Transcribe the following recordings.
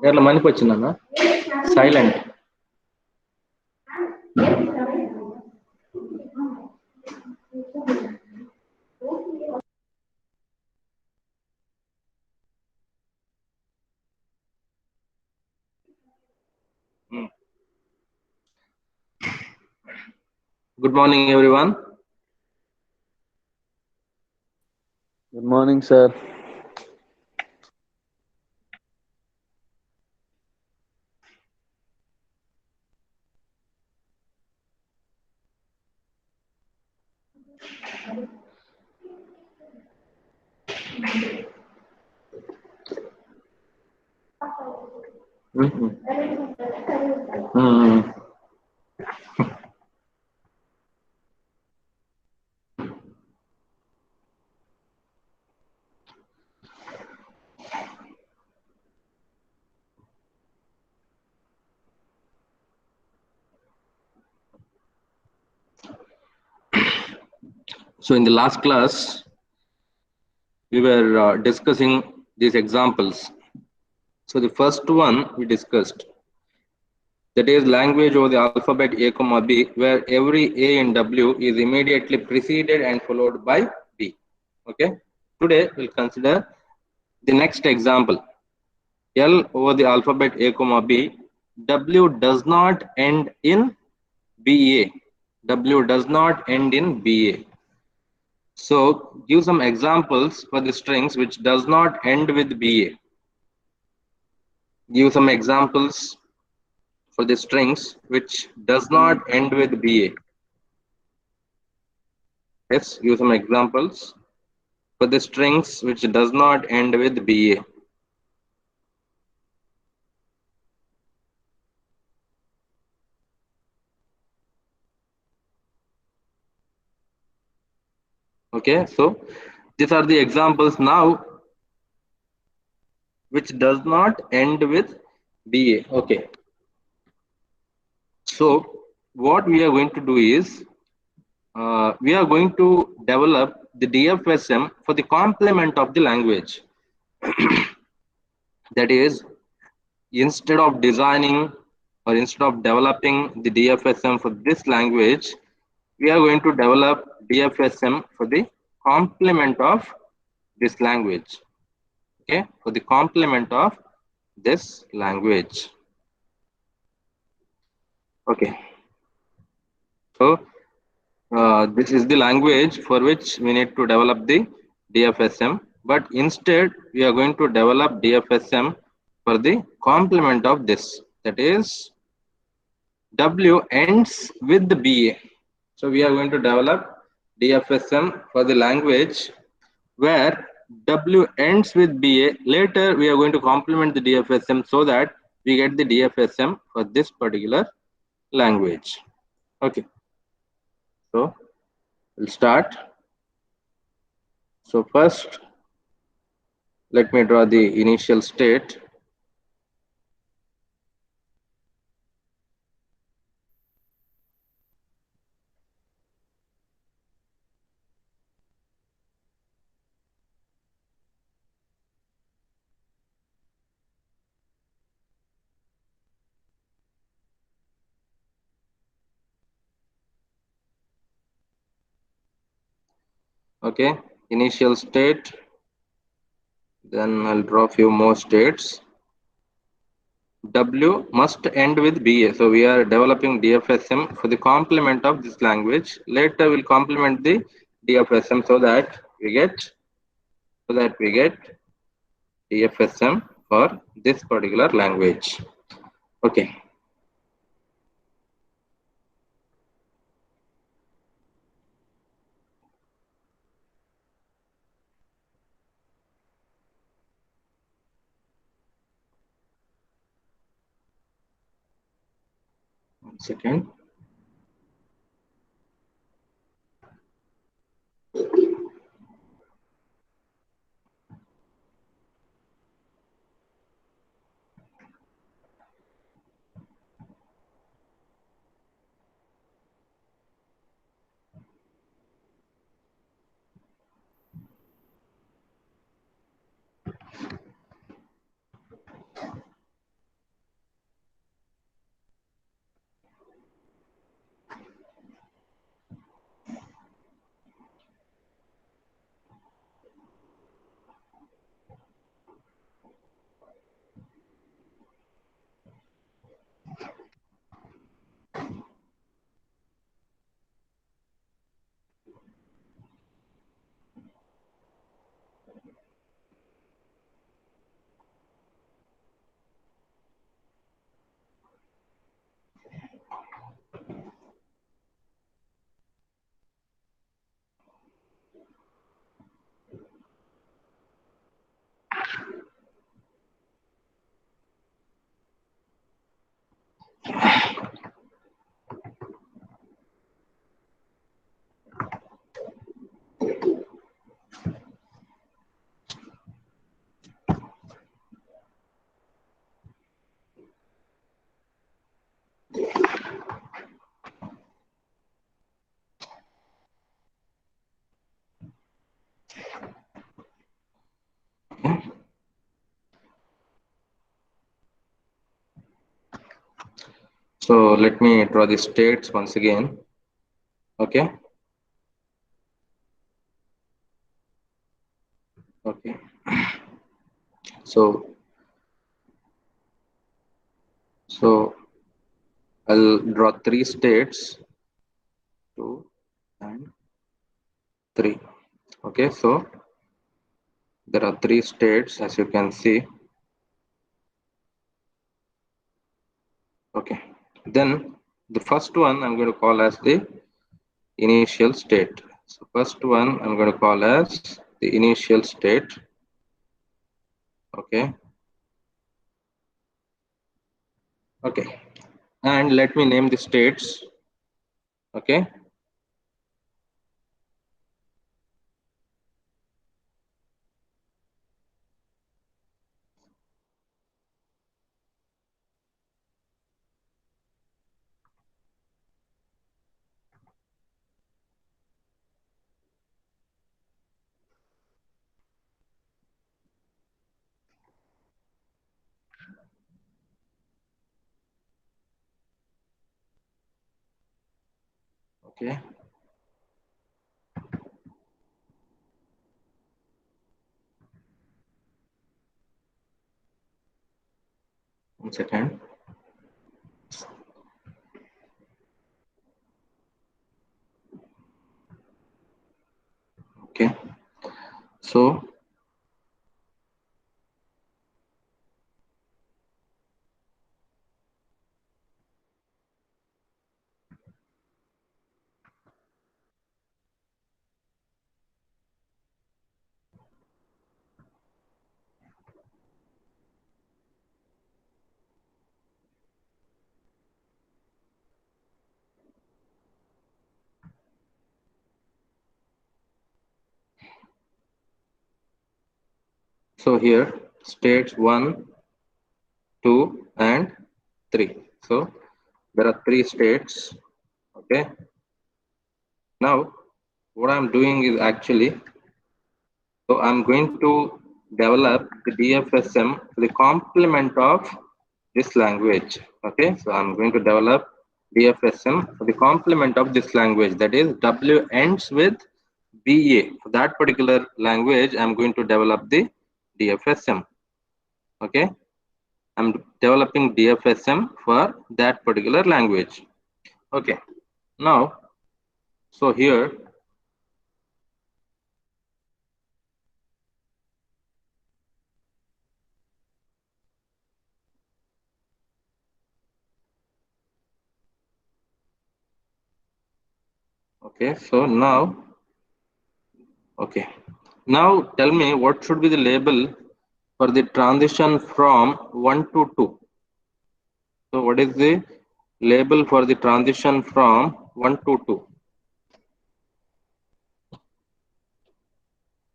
ఎట్లా మనకి వచ్చిందన్న silent. Good morning, everyone. Good morning, sir. So in the last class, we were discussing these examples. So the first one we discussed, that is language over the alphabet A comma B, where every A in W is immediately preceded and followed by B. Okay. Today we'll consider the next example. L over the alphabet A comma B, W does not end in BA. W does not end in BA. So give some examples for the strings which does not end with BA. Give some examples for the strings which does not end with BA. Yes, give some examples for the strings which does not end with BA. Okay, so these are the examples now which does not end with BA. Okay. So what we are going to do is we are going to develop the DFSM for the complement of the language. That is, instead of designing or instead of developing the DFSM for this language, we are going to develop DFSM for the complement of this language. Okay, for the complement of this language. Okay, so this is the language for which we need to develop the DFSM, but instead we are going to develop DFSM for the complement of this, that is W ends with the BA. So we are going to develop DFSM for the language where W ends with BA. Later we are going to complement the DFSM so that we get the DFSM for this particular language. Okay, so we'll start. So first, let me draw the initial state. Okay, initial state. Then I'll draw few more states. W must end with BA. So we are developing DFSM for the complement of this language. Later we'll complement the DFSM so that we get DFSM for this particular language. Okay. One second. So let me draw the states once again. Okay. Okay. So I'll draw three states, 2 and 3. Okay, so there are three states as you can see. Okay, then the first one I'm going to call as the initial state. So first one I'm going to call as the initial state. Okay. Okay, and let me name the states. Okay. Okay. One second. Okay. So here states 1, 2 and 3. So there are three states. Okay. Now what I'm doing is actually, so I'm going to develop the DFSM for the complement of this language. Okay, so I'm going to develop DFSM for the complement of this language, that is W ends with BA. For that particular language, I'm going to develop the DFSM. Okay, I'm developing DFSM for that particular language. Okay, now, so here, okay, so now, okay, now tell me what should be the label for the transition from 1 to 2. So what is the label for the transition from 1 to 2?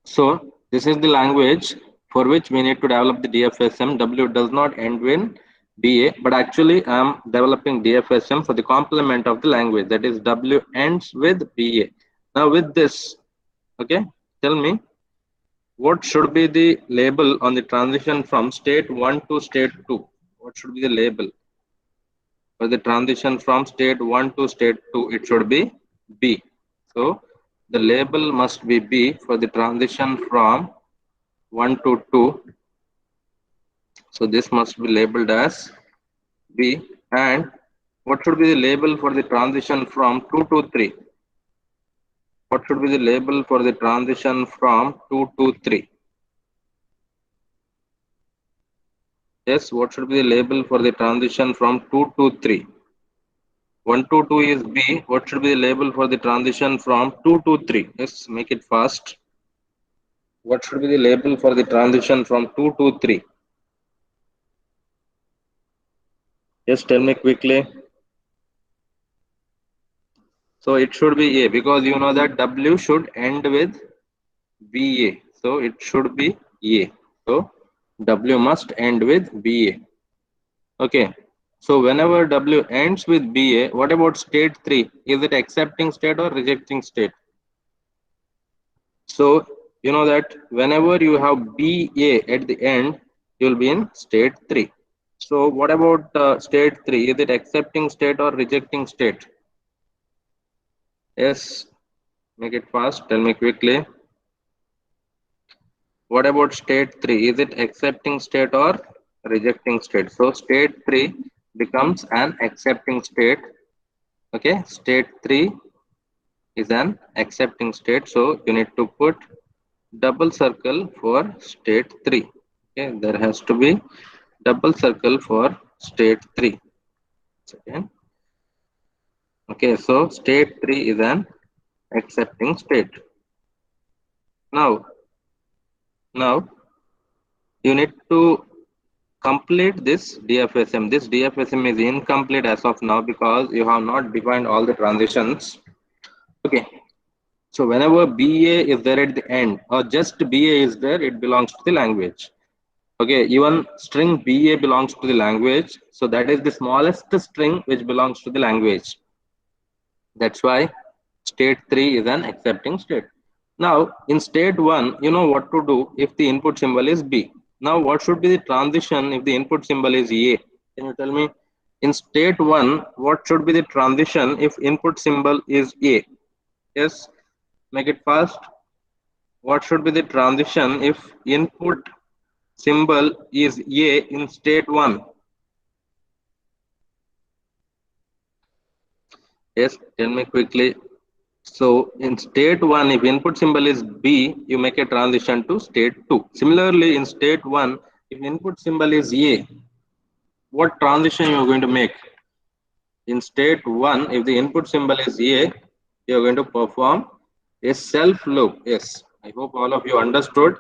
So this is the language for which we need to develop the DFSM. W does not end in BA, but actually I am developing DFSM for the complement of the language, that is W ends with BA. Now with this, okay, tell me what should be the label on the transition from state 1 to state 2? What should be the label? For the transition from state 1 to state 2, it should be B. So the label must be B for the transition from 1 to 2. So this must be labeled as B. And what should be the label for the transition from 2 to 3? What should be the label for the transition from 2 to 3? Yes, what should be the label for the transition from 2 to 3? 1 to 2 is B. What should be the label for the transition from 2 to 3? Yes, make it fast. What should be the label for the transition from 2 to 3? Yes, tell me quickly. So it should be A, because you know that W should end with BA. So it should be A. So W must end with BA. Okay. So whenever W ends with BA, what about state 3? Is it accepting state or rejecting state? So you know that whenever you have BA at the end, you will be in state 3. So what about state 3? Is it accepting state or rejecting state? Yes, make it fast. Tell me quickly. What about state 3? Is it accepting state or rejecting state? So state 3 becomes an accepting state. Okay, state 3 is an accepting state. So you need to put double circle for state 3. Okay, there has to be double circle for state 3. Second. Okay, so state 3 is an accepting state. Now, now you need to complete this DFSM. This DFSM is incomplete as of now because you have not defined all the transitions. Okay, so whenever BA is there at the end or just BA is there, it belongs to the language. Okay, even string BA belongs to the language. So that is the smallest string which belongs to the language. That's why state 3 is an accepting state. Now, in state 1, you know what to do if the input symbol is B. Now, what should be the transition if the input symbol is A? Can you tell me? In state 1, what should be the transition if input symbol is A? Yes, make it fast. What should be the transition if input symbol is A in state 1? Yes, tell me quickly. So in state 1, if input symbol is B, you make a transition to state 2. Similarly, in state 1, if input symbol is A, what transition you are going to make? In state 1, if the input symbol is A, you are going to perform a self loop. Yes, I hope all of you understood.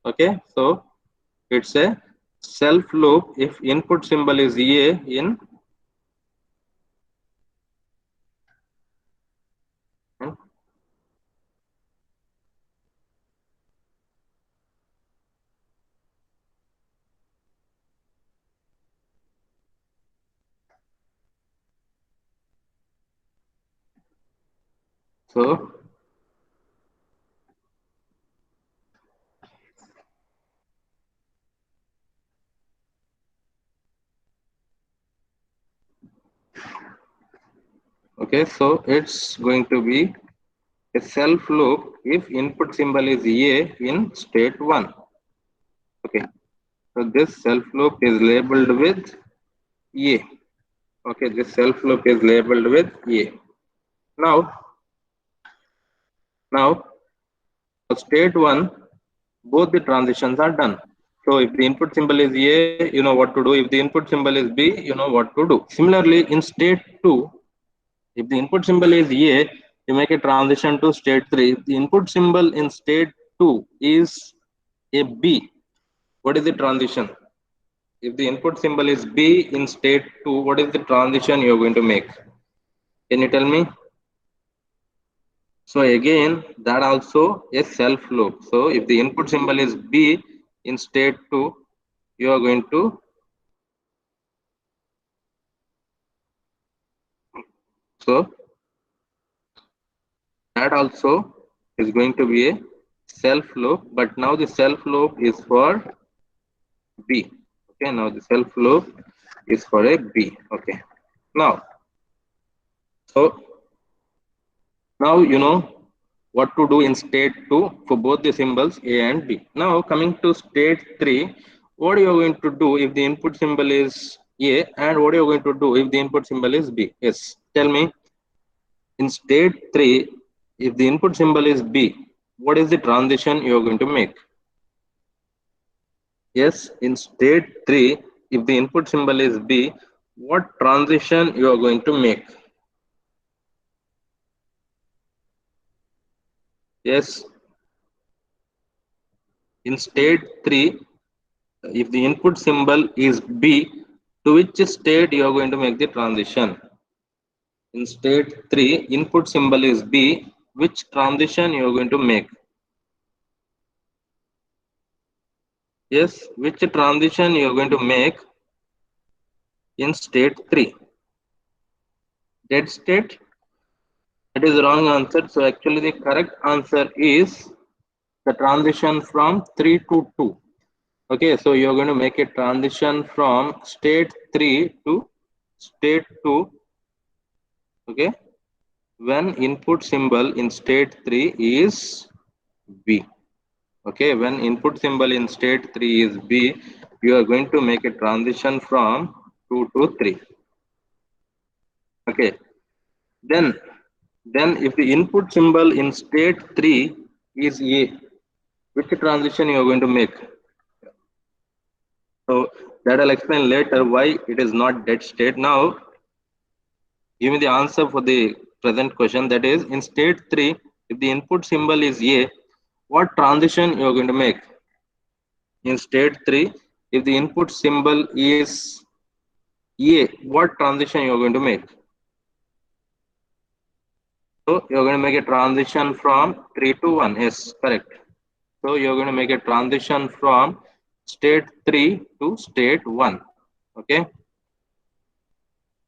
Okay, so it's a self loop if input symbol is A in so okay, so it's going to be a self loop if input symbol is A in state 1. Okay, so this self loop is labeled with A. Okay, this self loop is labeled with A. Now, now for state 1, both the transitions are done. So if the input symbol is A, you know what to do. If the input symbol is B, you know what to do. Similarly, in state 2, if the input symbol is A, you make a transition to state 3. If the input symbol in state 2 is a B, what is the transition? If the input symbol is B in state 2, what is the transition you are going to make? Can you tell me? So again, that also a self loop. So if the input symbol is B in state 2, you are going to so that also is going to be a self loop, but now the self loop is for B. Okay, now the self loop is for a B. Okay, now so now you know what to do in state 2 for both the symbols A and B. Now coming to state 3, what you are going to do if the input symbol is A and what you are going to do if the input symbol is B? Yes, tell me. In state 3, if the input symbol is B, what is the transition you are going to make? Yes, in state 3, if the input symbol is B, what transition you are going to make? Yes, in state 3, if the input symbol is B, to which state you are going to make the transition? In state 3, input symbol is B, which transition you are going to make? Yes, which transition you are going to make in state 3? Dead state? That is the wrong answer. So actually the correct answer is the transition from 3 to 2. Okay, so you're going to make a transition from state 3 to state 2. Okay, when input symbol in state 3 is B. Okay, when input symbol in state 3 is B, you are going to make a transition from 2 to 3. Okay, then if the input symbol in state 3 is A, which transition you are going to make? So that I'll explain later why it is not dead state. Now give me the answer for the present question, that is in state 3 if the input symbol is A, what transition you are going to make? In state 3 if the input symbol is A, what transition you are going to make? So you are going to make a transition from 3 to 1. Yes, correct. So you are going to make a transition from state 3 to state 1. Okay.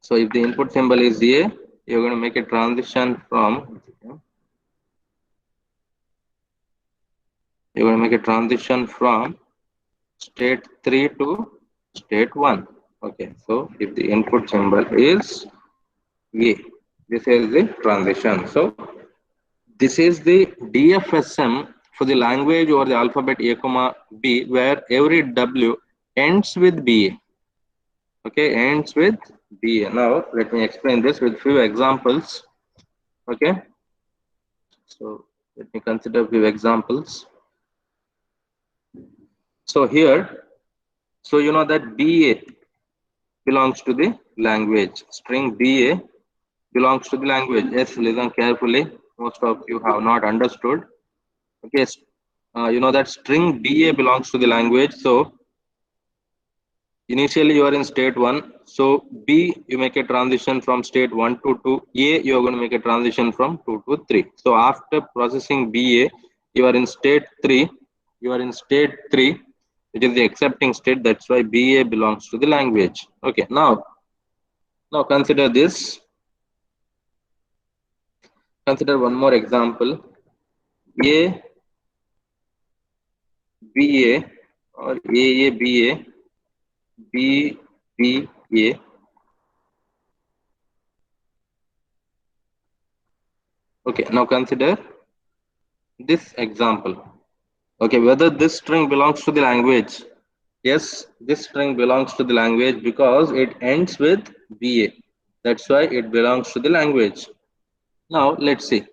So if the input symbol is A, you're going to make a transition from state 3 to state 1. Okay. So if the input symbol is A, this is the transition. So this is the DFSM for the language or the alphabet A comma B, where every W ends with BA. Okay, ends with BA. Now let me explain this with few examples. Okay, so let me consider few examples. So here, so you know that BA belongs to the language. String BA belongs to the language. Yes, listen carefully. Most of you have not understood. Okay, you know that string BA belongs to the language. So initially you are in state 1. So B, you make a transition from state 1 to 2. A, you are going to make a transition from 2 to 3. So after processing BA, you are in state 3. You are in state 3, which is the accepting state. That's why BA belongs to the language. Okay, now consider this. Consider one more example. A, BA or AA, BA, B, B, A. Okay, now consider this example. Okay, whether this string belongs to the language. Yes, this string belongs to the language because it ends with BA. That's why it belongs to the language. Now let's see.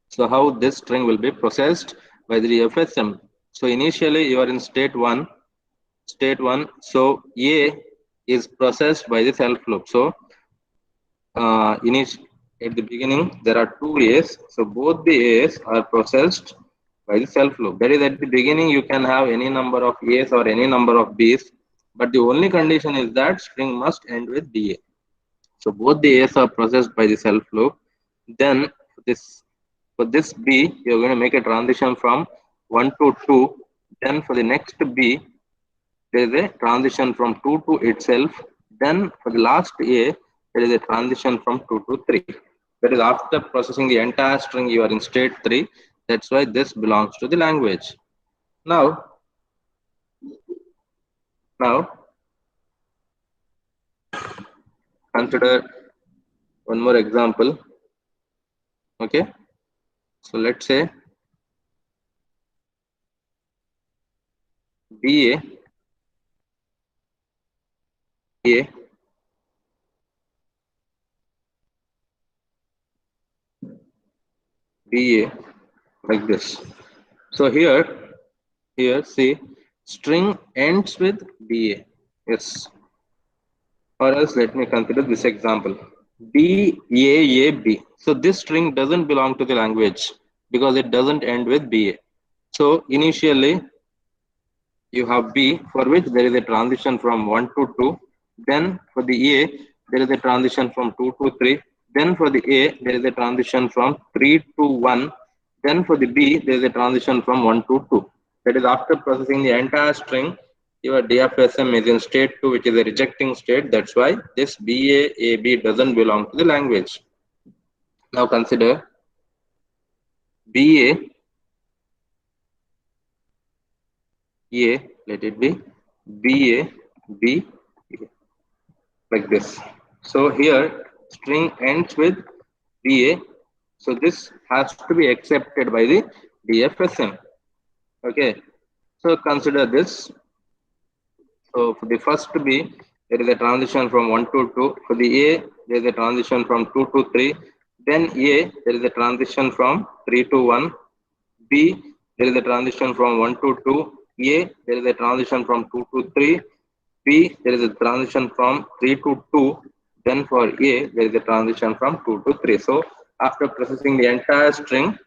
So how this string will be processed by the FSM. So initially you are in state 1. State 1. So A is processed by the self loop. So at the beginning there are two A's. So both the A's are processed by the self loop. That is, at the beginning you can have any number of A's or any number of B's, but the only condition is that string must end with BA. So both the A's are processed by the self loop. Then for this B, you're going to make a transition from 1 to 2. Then for the next B, there is a transition from 2 to itself. Then for the last A, there is a transition from 2 to 3. That is, after processing the entire string, you are in state 3. That's why this belongs to the language. Now consider one more example. Okay, so let's say BA, A, BA, like this. So here see, string ends with BA. Yes. Or else let me consider this example. BAAB. So this string doesn't belong to the language because it doesn't end with BA. So initially you have B, for which there is a transition from 1 to 2. Then for the A, there is a transition from 2 to 3. Then for the A, there is a transition from 3 to 1. Then for the B, there is a transition from 1 to 2. That is, after processing the entire string, your DFSM is in state 2, which is a rejecting state. That's why this BAAB doesn't belong to the language. Now consider BA, A, let it be BA, B, like this. So here string ends with BA. So this has to be accepted by the DFSM. Okay. So consider this. So for the first B, there is a transition from 1 to 2. For the A, there is a transition from 2 to 3. Then A, there is a transition from 3 to 1. B, there is a transition from 1 to 2. A, there is a transition from 2 to 3. B, there is a transition from 3 to 2. Then for A, there is a transition from 2 to 3. So after processing the entire string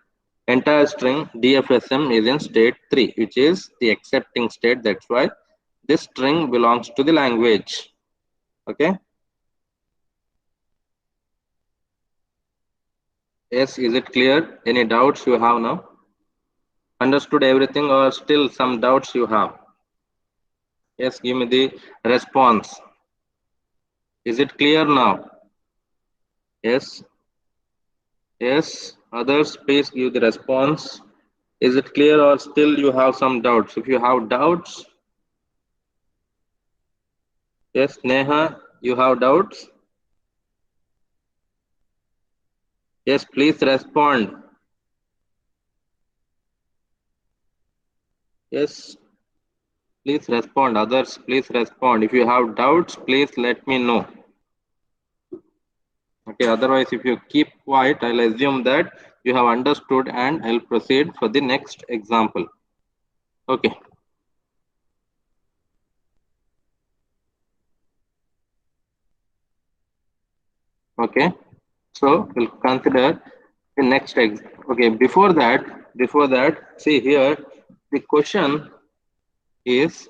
DFSM is in state 3, which is the accepting state. That's why this string belongs to the language. Okay. Yes, is it clear? Any doubts you have now? Understood everything or still some doubts you have? Yes, give me the response. Is it clear now? Yes. Yes. Others, please give the response. Is it clear or still you have some doubts? If you have doubts, yes, Neha, you have doubts? Yes, please respond. Yes, please respond. Others, please respond. If you have doubts, please let me know. Okay, otherwise, if you keep quiet, I'll assume that you have understood and I'll proceed for the next example. Okay. Okay. So we'll consider the next okay, before that, see here, the question is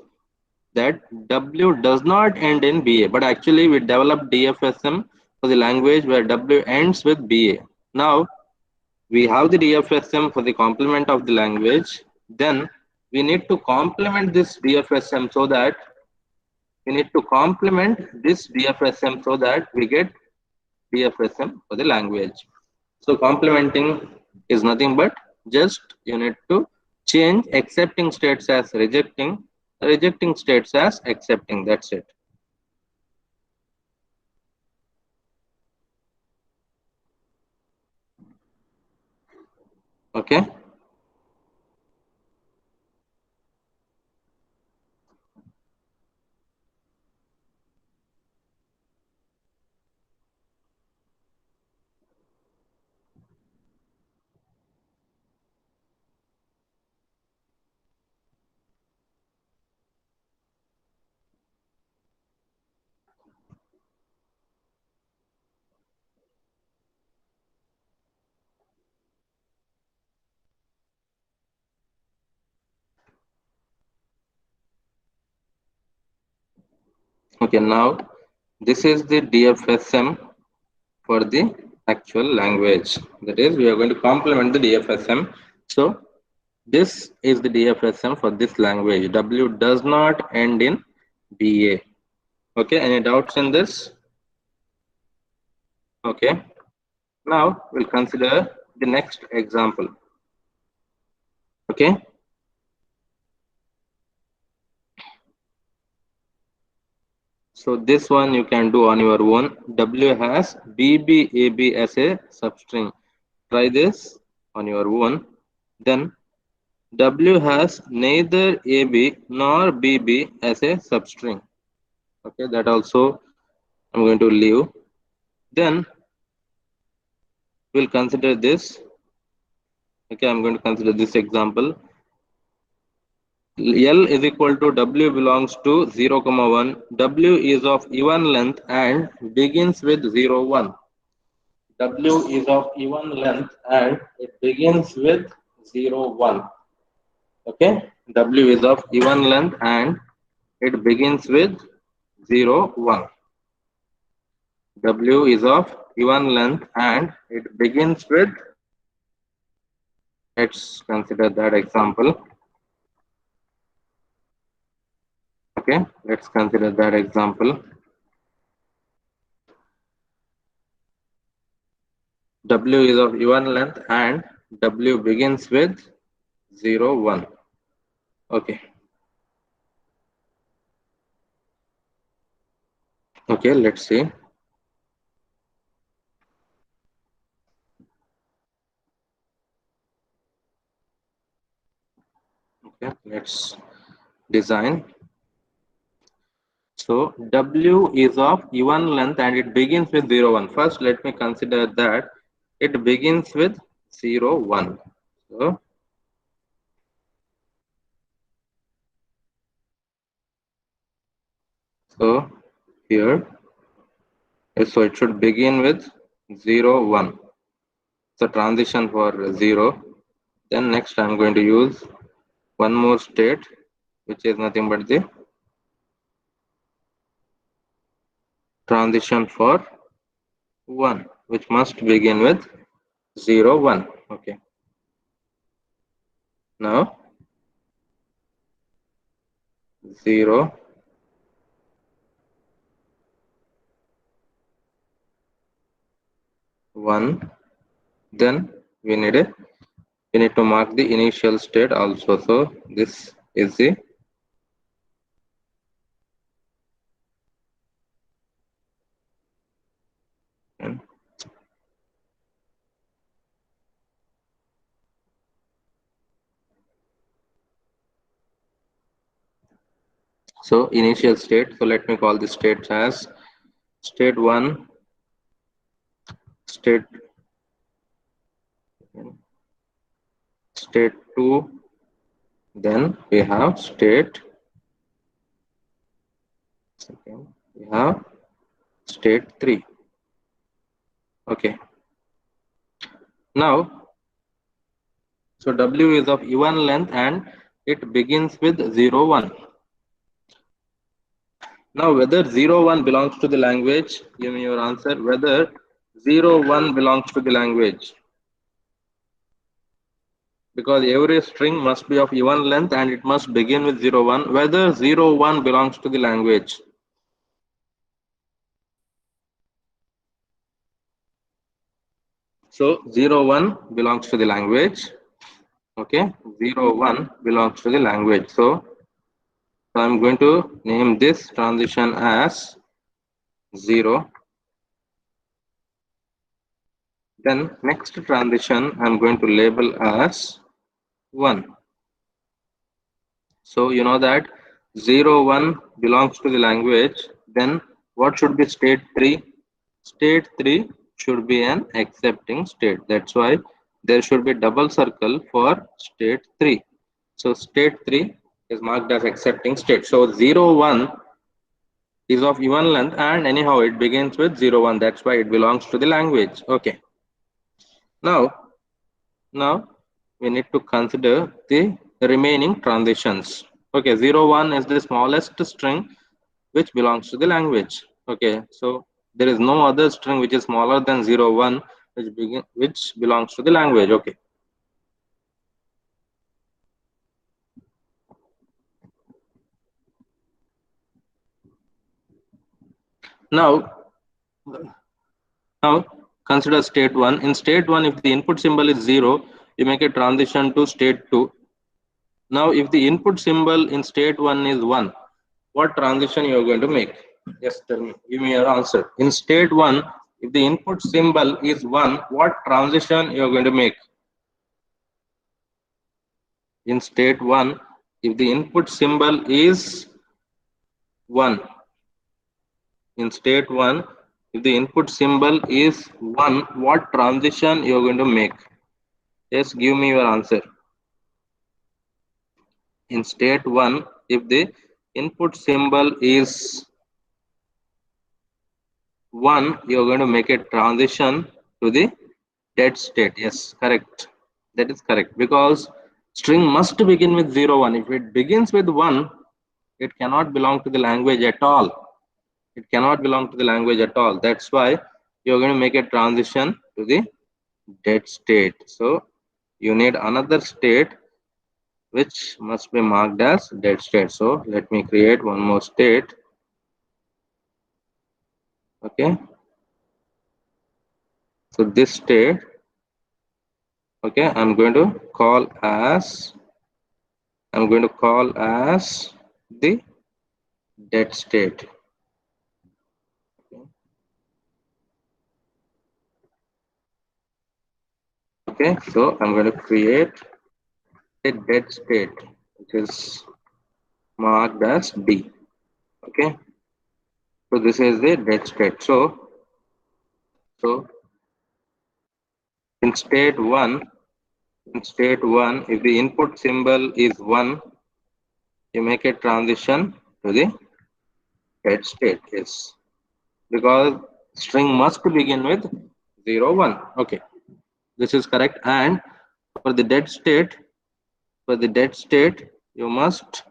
that W does not end in BA, but actually we developed DFSM for the language where W ends with BA. Now we have the DFSM for the complement of the language. Then we need to complement this DFSM so that we get DFSM for the language. So complementing is nothing but just you need to change accepting states as rejecting states as accepting. That's it. Okay. Okay. Now this is the DFSM for the actual language. That is, we are going to complement the DFSM. So this is the DFSM for this language. W does not end in BA. Okay, any doubts in this? Okay, now we'll consider the next example. Okay, so this one you can do on your own. W has BBAB as a substring. Try this on your own. Then W has neither AB nor BB as a substring. Okay, that also I'm going to leave. Then we'll consider this. Okay, I'm going to consider this example. L is equal to W belongs to 0, 1. W is of even length and begins with 0, 1. W is of even length and it begins with 0, 1. Okay, W is of even length and it begins with 0, 1. W is of even length and it begins with, let's consider that example. Okay, let's consider that example. W is of even length and W begins with 0, 1. Okay. Okay, let's see. Okay, let's design. So W is of even length and it begins with 0, 1. First, let me consider that it begins with 0, 1. So here, so it should begin with 0, 1. So transition for 0. Then next I'm going to use one more state, which is nothing but the transition for 1, which must begin with 0, 1. Okay. Now 0, 1. Then we need to mark the initial state also. So this is the so initial state. So let me call the states as state 1, state 2, then we have state second, we have state 3. Okay. Now, so W is of even length and it begins with 0, 1. Now, whether 0, 1 belongs to the language, give me your answer. Whether 0, 1 belongs to the language. Because every string must be of even length and it must begin with 0, 1. Whether 0, 1 belongs to the language. So 0, 1 belongs to the language. Okay, 0, 1 belongs to the language. So I'm going to name this transition as 0. Then next transition I'm going to label as 1. So you know that 0, 1 belongs to the language. Then what should be state 3? State 3 should be an accepting state. That's why there should be double circle for state 3. So state 3 is marked as accepting state. So 0, 1 is of even length and anyhow it begins with 0, 1. That's why it belongs to the language. Okay. Now we need to consider the remaining transitions. Okay, 0, 1 is the smallest string which belongs to the language. Okay, so there is no other string which is smaller than 0, 1 which belongs to the language. Okay. Now consider state 1. In state 1, if the input symbol is 0, you make a transition to state 2. Now if the input symbol in state 1 is 1, what transition you are going to make? Yes, tell me, give me your answer. In state 1, if the input symbol is 1, what transition you are going to make? In state 1, if the input symbol is 1, in state 1, if the input symbol is 1, what transition you are going to make? Yes, give me your answer. In state 1, if the input symbol is 1, you are going to make a transition to the dead state. Yes, correct. That is correct because string must begin with 0, 1. If it begins with 1, it cannot belong to the language at all. It cannot belong to the language at all. That's why you're going to make a transition to the dead state. So you need another state which must be marked as dead state. So let me create one more state. Okay. So this state, okay, I'm going to call as the dead state. Okay, so I'm going to create a dead state, which is marked as D. Okay, so this is the dead state. So in state one, if the input symbol is 1, you make a transition to the dead state. Yes, because string must begin with 0, 1. Okay, this is correct. And for the dead state, you must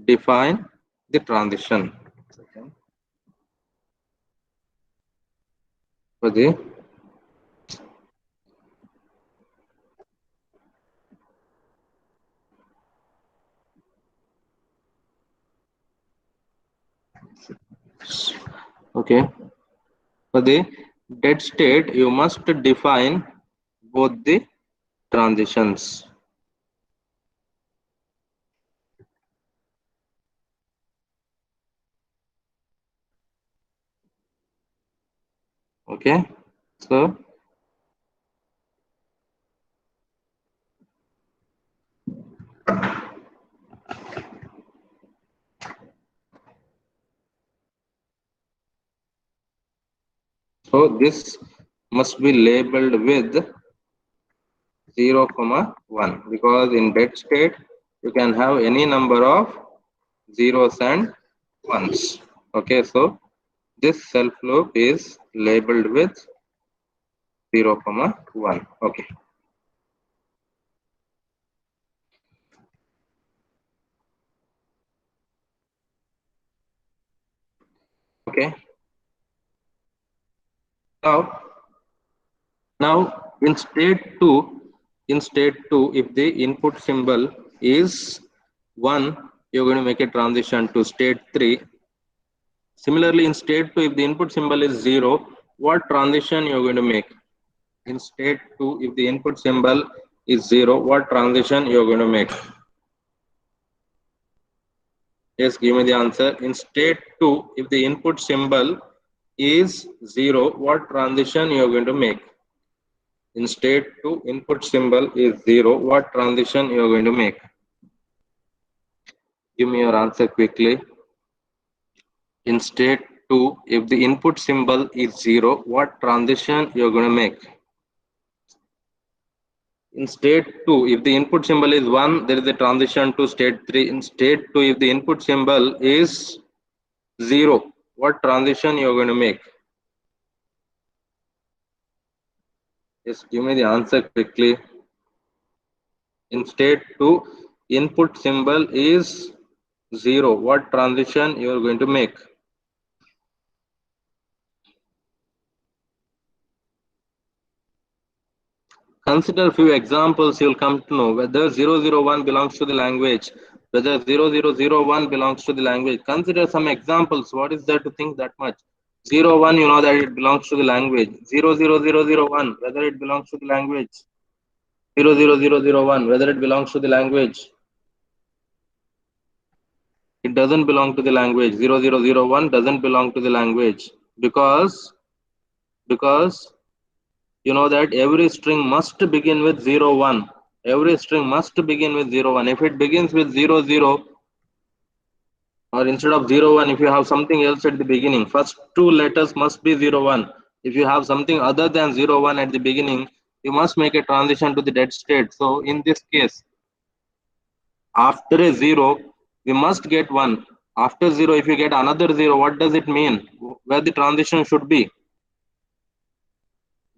define the transition. For the okay, for the dead state, you must define both the transitions. Okay, so this must be labeled with 0, 1, because in dead state you can have any number of zeros and ones. Okay, so this self loop is labeled with 0, 1. Okay. Okay. Now in state 2, if the input symbol is 1, you're going to make a transition to state 3. Similarly, in state 2, if the input symbol is 0, what transition you're going to make? In state 2, if the input symbol is 0, what transition you're going to make? Yes, give me the answer. In state 2, if the input symbol is 0, what transition you're going to make? In state 2, input symbol is 0, what transition you're going to make? Give me your answer quickly. In state 2, if the input symbol is 0, what transition you're going to make? In state 2, if the input symbol is 1, there is a transition to state 3. In state 2, if the input symbol is 0, what transition you're going to make? Yes, give me the answer quickly. In state 2, input symbol is 0. What transition you are going to make? Consider a few examples, you will come to know whether 001 belongs to the language, whether 0001 belongs to the language. Consider some examples. What is there to think that much? 01, you know that it belongs to the language. 00001, whether it belongs to the language. 00001, whether it belongs to the language. It doesn't belong to the language. 0001 doesn't belong to the language because you know that every string must begin with 0, 1. Every string must begin with 0, 1. If it begins with 0, 0, or instead of 0, 1, if you have something else at the beginning, first two letters must be 0, 1. If you have something other than 0, 1 at the beginning, you must make a transition to the dead state. So in this case, after a 0, we must get 1. After 0, if you get another 0, what does it mean? Where the transition should be?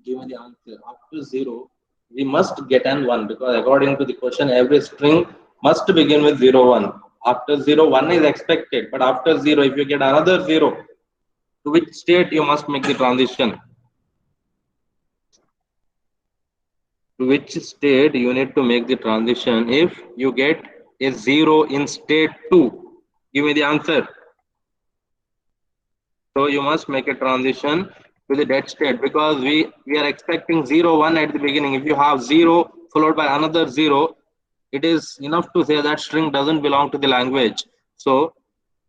Give me the answer. After 0, we must get an 1 because according to the question, every string must begin with 0, 1. After 0, 1 is expected, but after 0, if you get another 0, to which state you must make the transition? To which state you need to make the transition if you get a 0 in state 2? Give me the answer. So you must make a transition to the dead state because we are expecting 0, 1 at the beginning. If you have 0 followed by another 0, it is enough to say that string doesn't belong to the language. So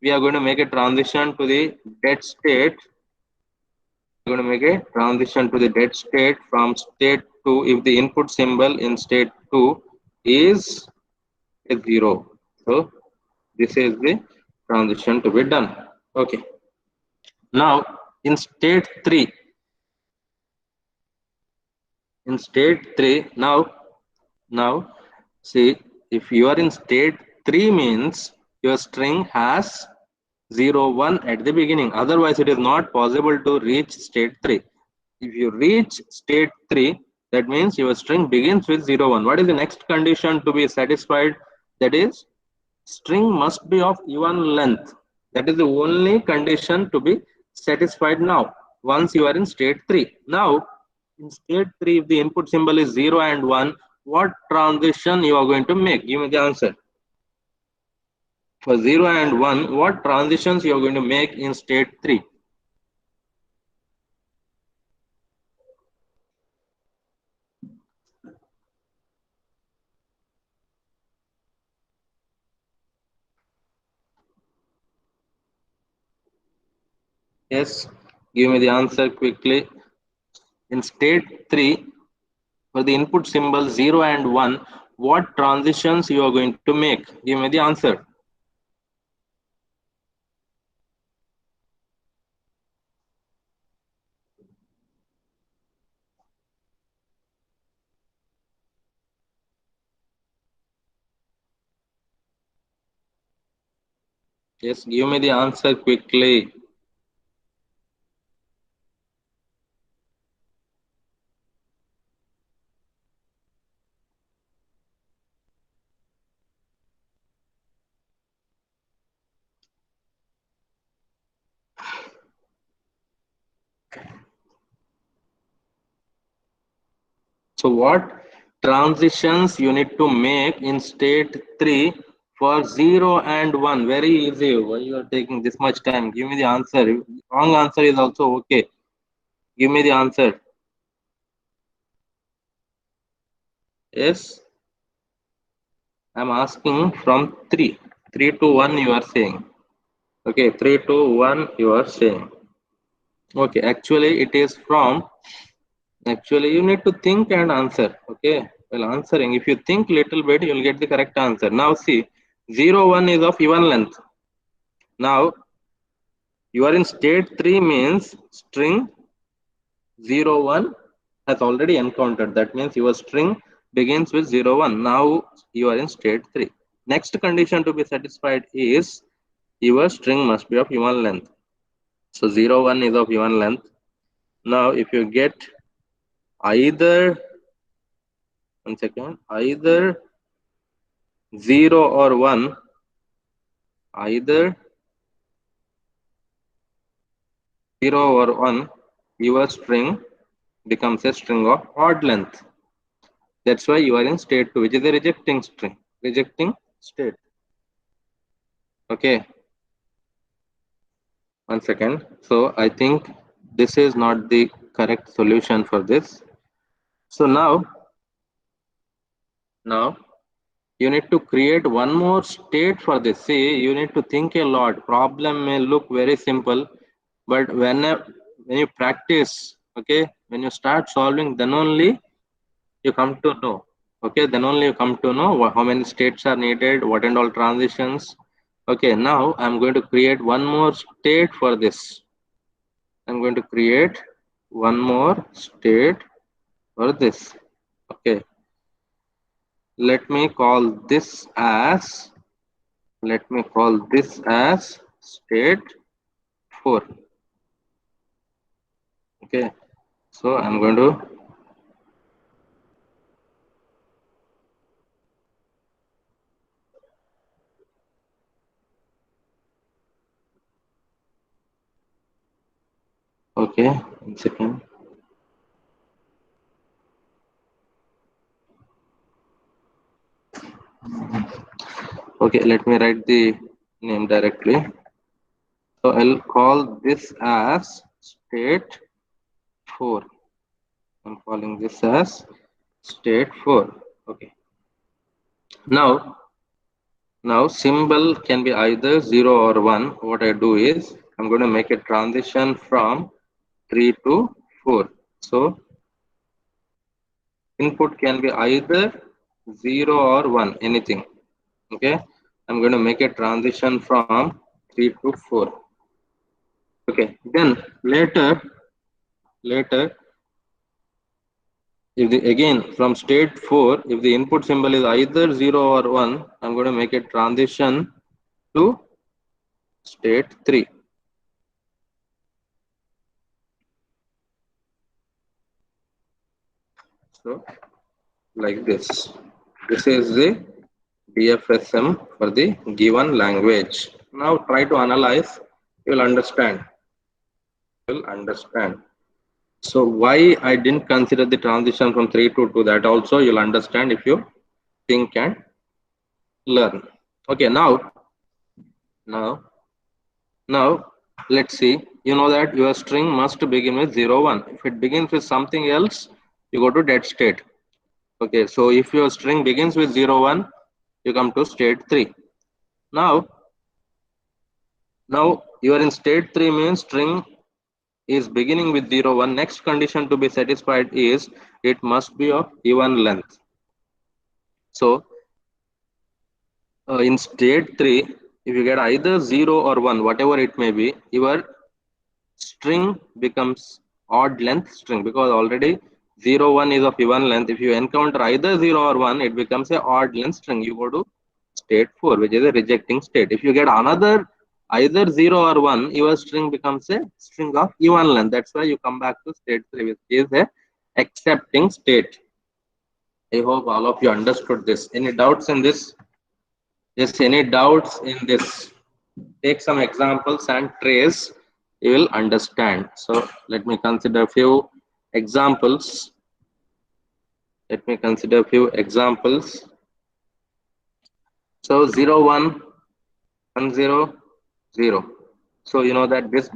we are going to make a transition to the dead state. We're going to make a transition to the dead state from state 2 if the input symbol in state 2 is a 0. So this is the transition to be done. Okay. Now in state 3, now see, if you are in state 3 means your string has 0 1 at the beginning, otherwise it is not possible to reach state 3. If you reach state 3, that means your string begins with 0 1. What is the next condition to be satisfied? That is, string must be of even length. That is the only condition to be satisfied now once you are in state 3. Now in state 3, if the input symbol is 0 and 1, what transition you are going to make? Give me the answer. For 0 and 1, what transitions you are going to make in state 3? Yes, give me the answer quickly. In state 3, for the input symbol 0 and 1, what transitions you are going to make? Give me the answer. Yes, give me the answer quickly. So what transitions you need to make in state 3 for 0 and 1? Very easy. Why you are taking this much time? Give me the answer. Wrong answer is also okay. Give me the answer. Yes. I'm asking from 3. 3 to 1 you are saying. Okay, 3 to 1 you are saying. Okay, actually it is from, actually you need to think and answer. Okay, while answering, if you think little bit, you'll get the correct answer. Now see, 0 1 is of even length. Now you are in state 3 means string 0 1 has already encountered. That means your string begins with 0 1. Now you are in state 3. Next condition to be satisfied is your string must be of even length. So 0 1 is of even length. Now if you get either, one second, either 0 or 1, either 0 or 1, your string becomes a string of odd length. That's why you are in state 2, which is a rejecting string, rejecting state. Okay, one second. So I think this is not the correct solution for this. So now you need to create one more state for this. See, you need to think a lot. Problem may look very simple, but when you practice, okay, when you start solving, then only you come to know. Okay, then only you come to know how many states are needed, what and all transitions. Okay, now I'm going to create one more state for this. I'm going to create one more state for this. Okay, let me call this as state 4. Okay, so I'm going to okay, one second. Okay, let me write the name directly. So I'll call this as state 4. I'm calling this as state 4. Okay. Now symbol can be either 0 or 1. What I do is I'm going to make a transition from 3 to 4. So Input can be either 0 or 1, anything. Okay, I'm going to make a transition from 3 to 4. Okay, then later, if the again from state 4, if the input symbol is either 0 or 1, I'm going to make a transition to state 3. So like this. This is the DFSM for the given language. Now try to analyze. You will understand. You will understand. So why I didn't consider the transition from 3 to 2, that also you'll understand if you think and learn. Okay, now let's see. You know that your string must begin with 0, 1. If it begins with something else, you go to dead state. Okay, so if your string begins with 0, 1, you come to state 3. Now you are in state 3 means string is beginning with 0, 1. Next condition to be satisfied is it must be of even length. So in state 3, if you get either 0 or 1, whatever it may be, your string becomes odd length string, because already 0, 1 is of even length. If you encounter either 0 or 1, it becomes a odd length string. You go to state 4, which is a rejecting state. If you get another either 0 or 1, your string becomes a string of even length. That's why you come back to state 3, which is a accepting state. I hope all of you understood this. Any doubts in this? Yes, any doubts in this? Take some examples and trace, you will understand. So let me consider a few examples. So 0, 1, 1, 0, 0. So you know that this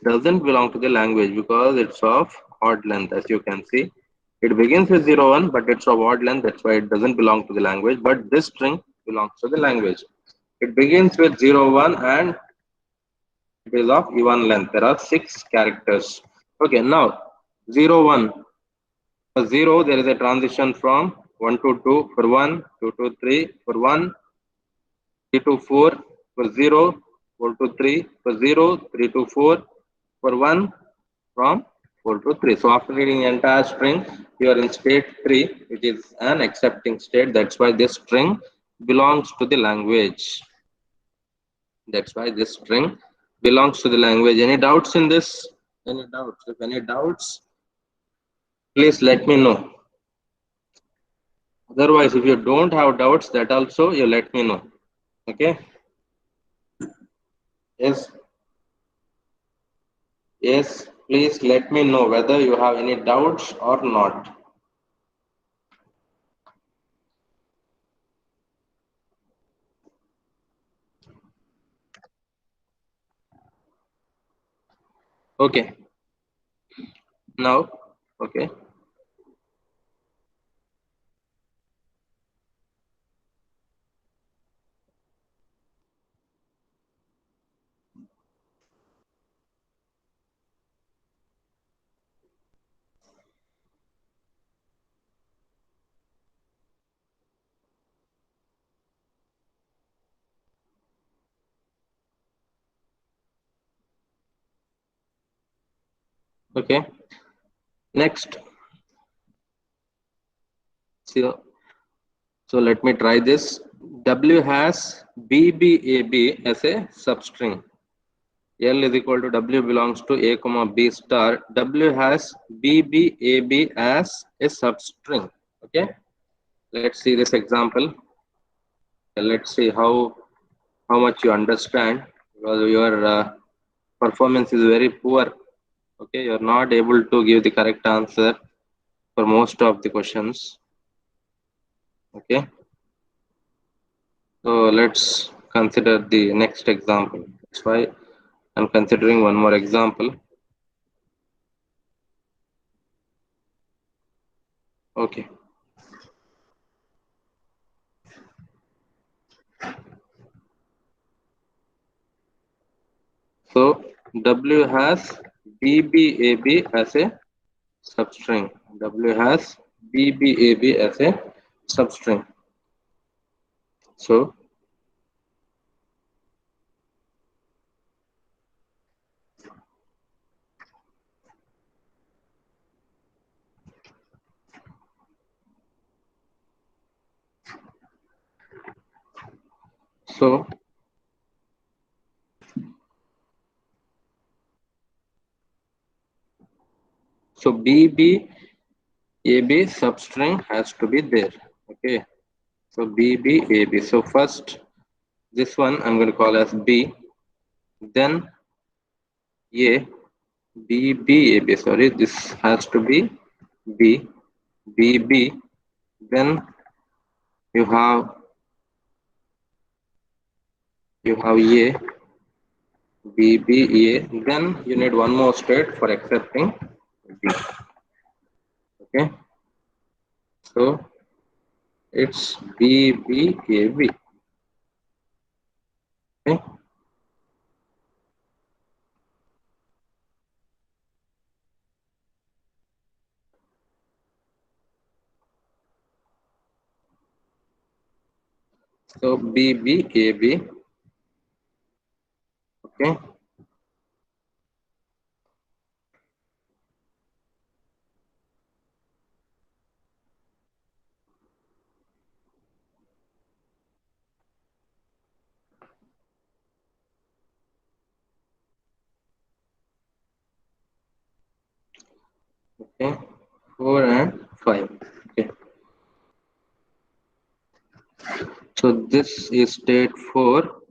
doesn't belong to the language because it's of odd length, as you can see. It begins with 0, 1, but it's of odd length. That's why it doesn't belong to the language. But this string belongs to the language. It begins with 0, 1, and it is of even length. There are 6 characters. Okay, now 0, 1. For 0, there is a transition from 1 to 2 for 1, 2 to 3 for 1, 3 to 4 for 0, 4 to 3 for 0, 3 to 4 for 1, from 4 to 3. So after reading the entire string, you are in state 3, which is an accepting state. That's why this string belongs to the language. That's why this string belongs to the language. Any doubts in this? Any doubts? If any doubts, please let me know. Otherwise, if you don't have doubts, that also you let me know. Okay? Yes. Yes, please let me know whether you have any doubts or not. Okay. Now, okay. Okay. Next. So let me try this. W has BBAB as a substring. L is equal to W belongs to A comma B star. W has BBAB as a substring. Okay. Let's see this example. Let's see how much you understand, because your performance is very poor. Okay, you're not able to give the correct answer for most of the questions. Okay, so let's consider the next example. That's why I'm considering one more example. Okay, so W has BBAB as a substring. W has BBAB as a substring. So so so BBAB substring has to be there. Okay. So BBAB. So first this one I'm going to call as B, then A, BBAB. Sorry, this has to be B, BB. Then you have A, BBA. Then you need one more state for accepting B. Okay, so it's BBAB. Okay, so BBAB. Okay, okay, 4 and 5. Okay, so this is state 4.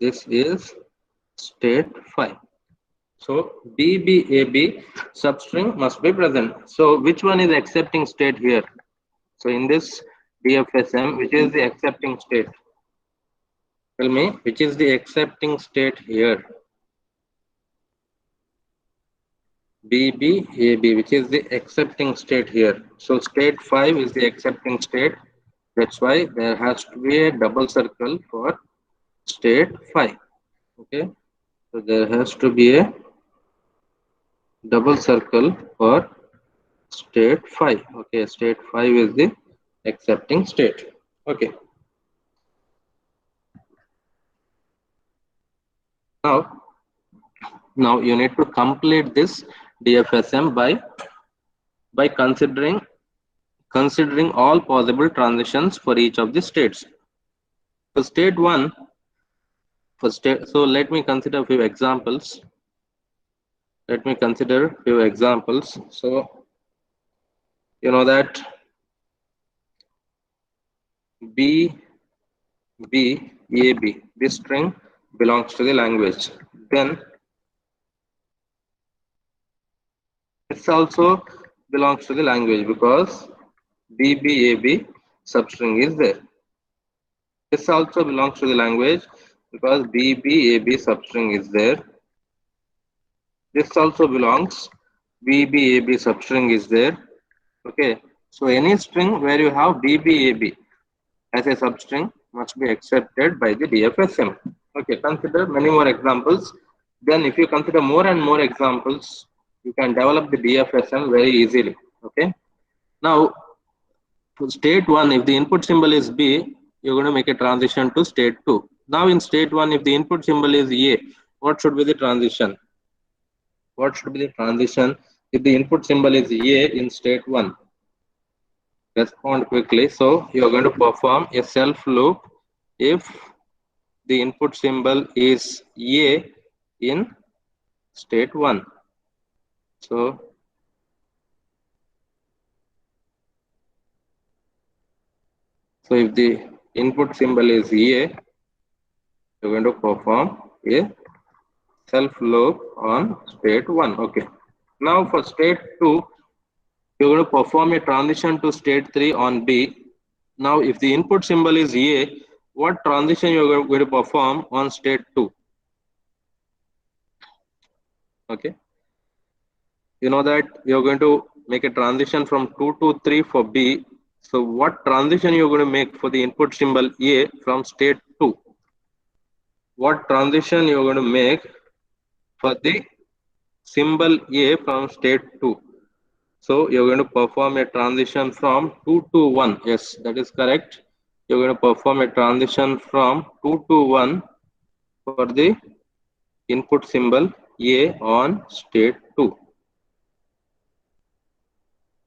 This is state 5. So BBAB substring must be present. So which one is accepting state here? So in this DFSM, which is the accepting state? Tell me, which is the accepting state here? BBAB, which is the accepting state here. So state 5 is the accepting state. That's why there has to be a double circle for state 5. Okay. So there has to be a double circle for state 5. Okay. State 5 is the accepting state. Okay. Now you need to complete this DFSM by considering all possible transitions for each of the states. For state 1, so let me consider a few examples. So you know that B, B, A, B, this string belongs to the language. Then this also belongs to the language because B, B, A, B substring is there. This also belongs to the language because BBAB substring is there. This also belongs. BBAB substring is there. Okay. So any string where you have BBAB as a substring must be accepted by the DFSM. Okay. Consider many more examples. Then if you consider more and more examples, you can develop the DFSM very easily. Okay. Now, for state 1, if the input symbol is B, you're going to make a transition to state 2. Now in state 1, if the input symbol is A, what should be the transition? What should be the transition if the input symbol is A in state 1? Respond quickly. So you're going to perform a self loop if the input symbol is A in state 1. So if the input symbol is A, you're going to perform a self loop on state 1. Okay. Now for state 2, you're going to perform a transition to state 3 on B. Now if the input symbol is A, what transition you're going to perform on state 2? Okay. You know that you're going to make a transition from 2 to 3 for B. So what transition you're going to make for the input symbol A from state 2? What transition you're going to make for the symbol A from state 2? So you're going to perform a transition from 2 to 1. Yes, that is correct. You're going to perform a transition from 2 to 1 for the input symbol A on state 2.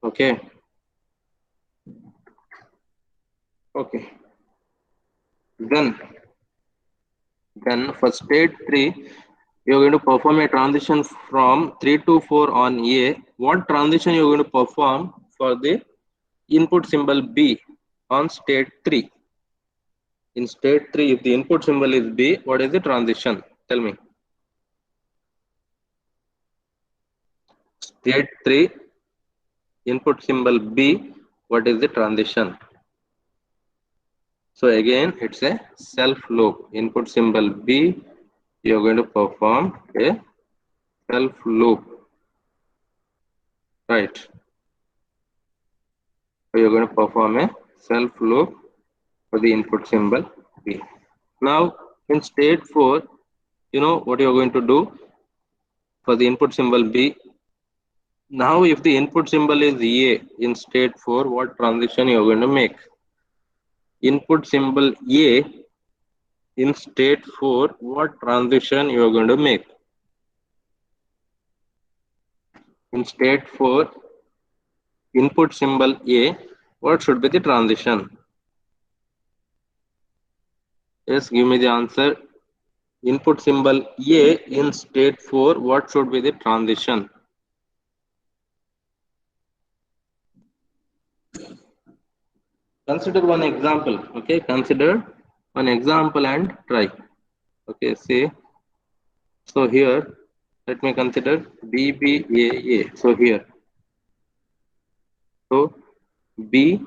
Okay. Okay. Then for state 3, you're going to perform a transition from 3 to 4 on A. What transition you're going to perform for the input symbol B on state 3? In state 3, if the input symbol is B, what is the transition? Tell me. State 3, input symbol B, what is the transition? So again, it's a self loop. Input symbol B, you're going to perform a self loop, right? So you're going to perform a self loop for the input symbol B. Now in state 4, you know what you're going to do for the input symbol B. Now if the input symbol is A in state 4, what transition you're going to make? Input symbol A in state 4, what transition you are going to make? In state 4, input symbol A, what should be the transition? Yes, give me the answer. Input symbol A in state 4, what should be the transition? Consider one example. Okay, consider one example and try. Okay, say, so here, let me consider BBAA. So here, so B,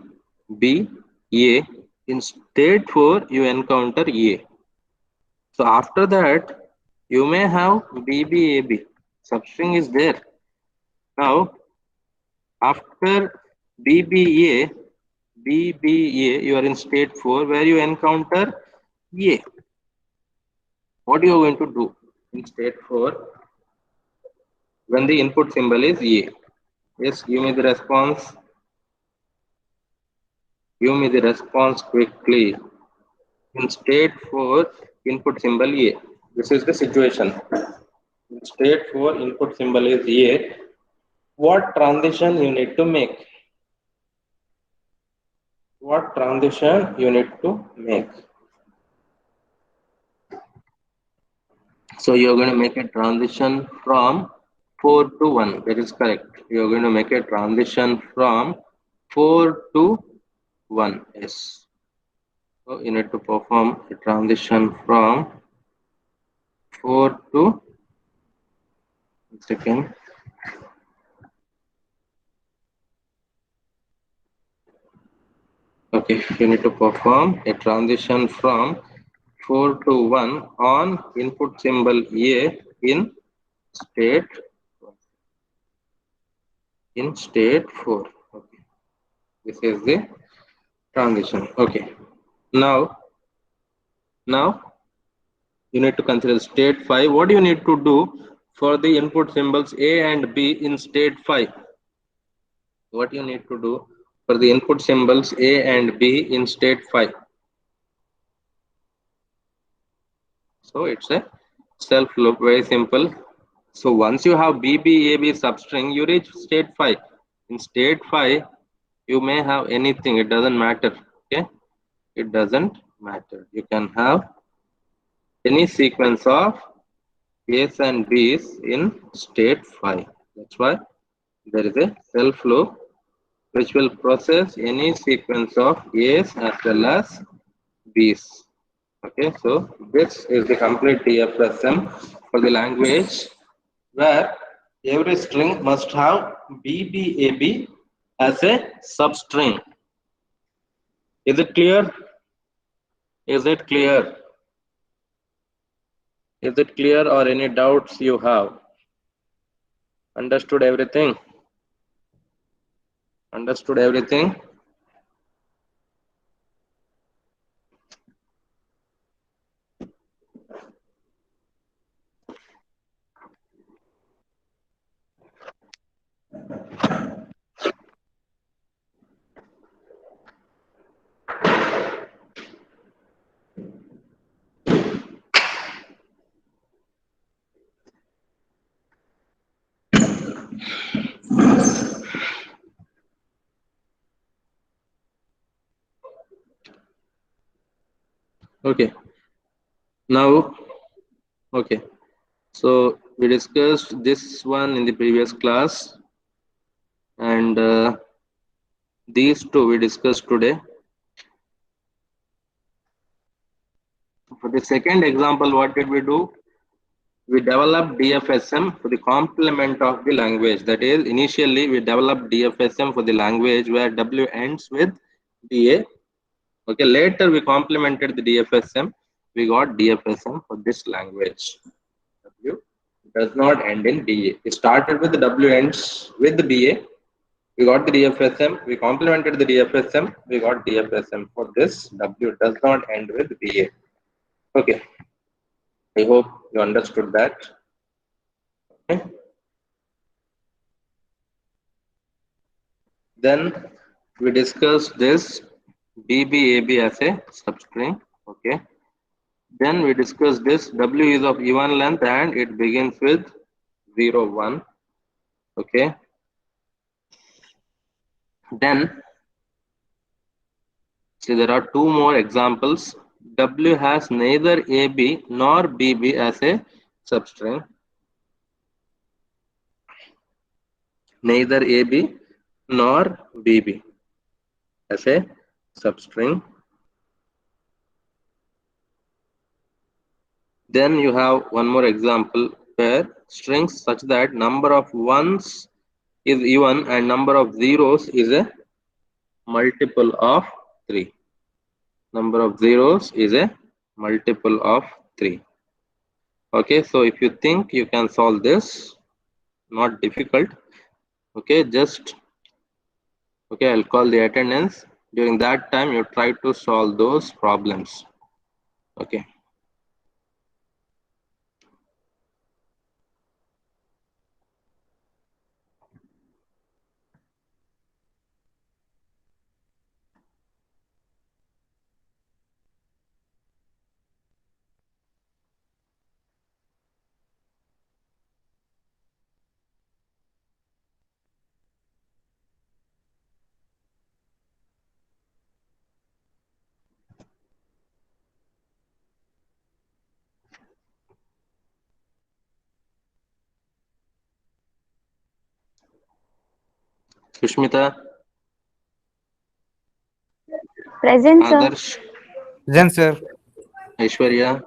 B, A. In state 4, you encounter A. So after that, you may have BBAB. Substring is there. Now, after BBA, BBA, you are in state 4 where you encounter A. What you are going to do in state 4 when the input symbol is A? Yes, give me the response. Give me the response quickly. In state 4, input symbol A. This is the situation. In state 4, input symbol is A. What transition you need to make? What transition you need to make? So you're going to make a transition from 4 to 1. That is correct. You're going to make a transition from 4 to 1. Yes. So you need to perform a transition from 4 to, second. Okay, you need to perform a transition from 4 to 1 on input symbol A state in state 4. Okay, this is the transition. Okay, now you need to consider state 5. What do you need to do for the input symbols A and B in state 5? What you need to do for the input symbols A and B in state 5? So it's a self loop, very simple. So once you have BBAB substring, you reach state 5. In state 5, you may have anything, it doesn't matter. Okay, it doesn't matter. You can have any sequence of A's and B's in state 5. That's why there is a self loop which will process any sequence of A's as well as B's. Okay, so this is the complete DFSM for the language where every string must have BBAB as a substring. Is it clear? Is it clear? Is it clear or any doubts you have? Understood everything? Understood everything? Okay. Now, okay. So we discussed this one in the previous class, and these two we discussed today. For the second example, what did we do? We developed DFSM for the complement of the language. That is, initially we developed DFSM for the language where W ends with DA. Okay, later we complemented the DFSM. We got DFSM for this language. W does not end in DA. We started with the W ends with the BA. We got the DFSM. We complemented the DFSM. We got DFSM for this. W does not end with BA. Okay. I hope you understood that. Okay. Then we discussed this BBAB as a substring. Okay. Then we discussed this W is of even length and it begins with 0, 1. Okay. Then see there are two more examples. W has neither AB nor BB as a substring. Neither AB nor BB as a substring. Then you have one more example where strings such that number of ones is even and number of zeros is a multiple of 3. Number of zeros is a multiple of 3. Okay, so if you think you can solve this, not difficult. Okay, just okay, I'll call the attendance. During that time, you try to solve those problems. Okay. Sushmita, Present, sir. Adarsh, Present, sir. Aishwarya,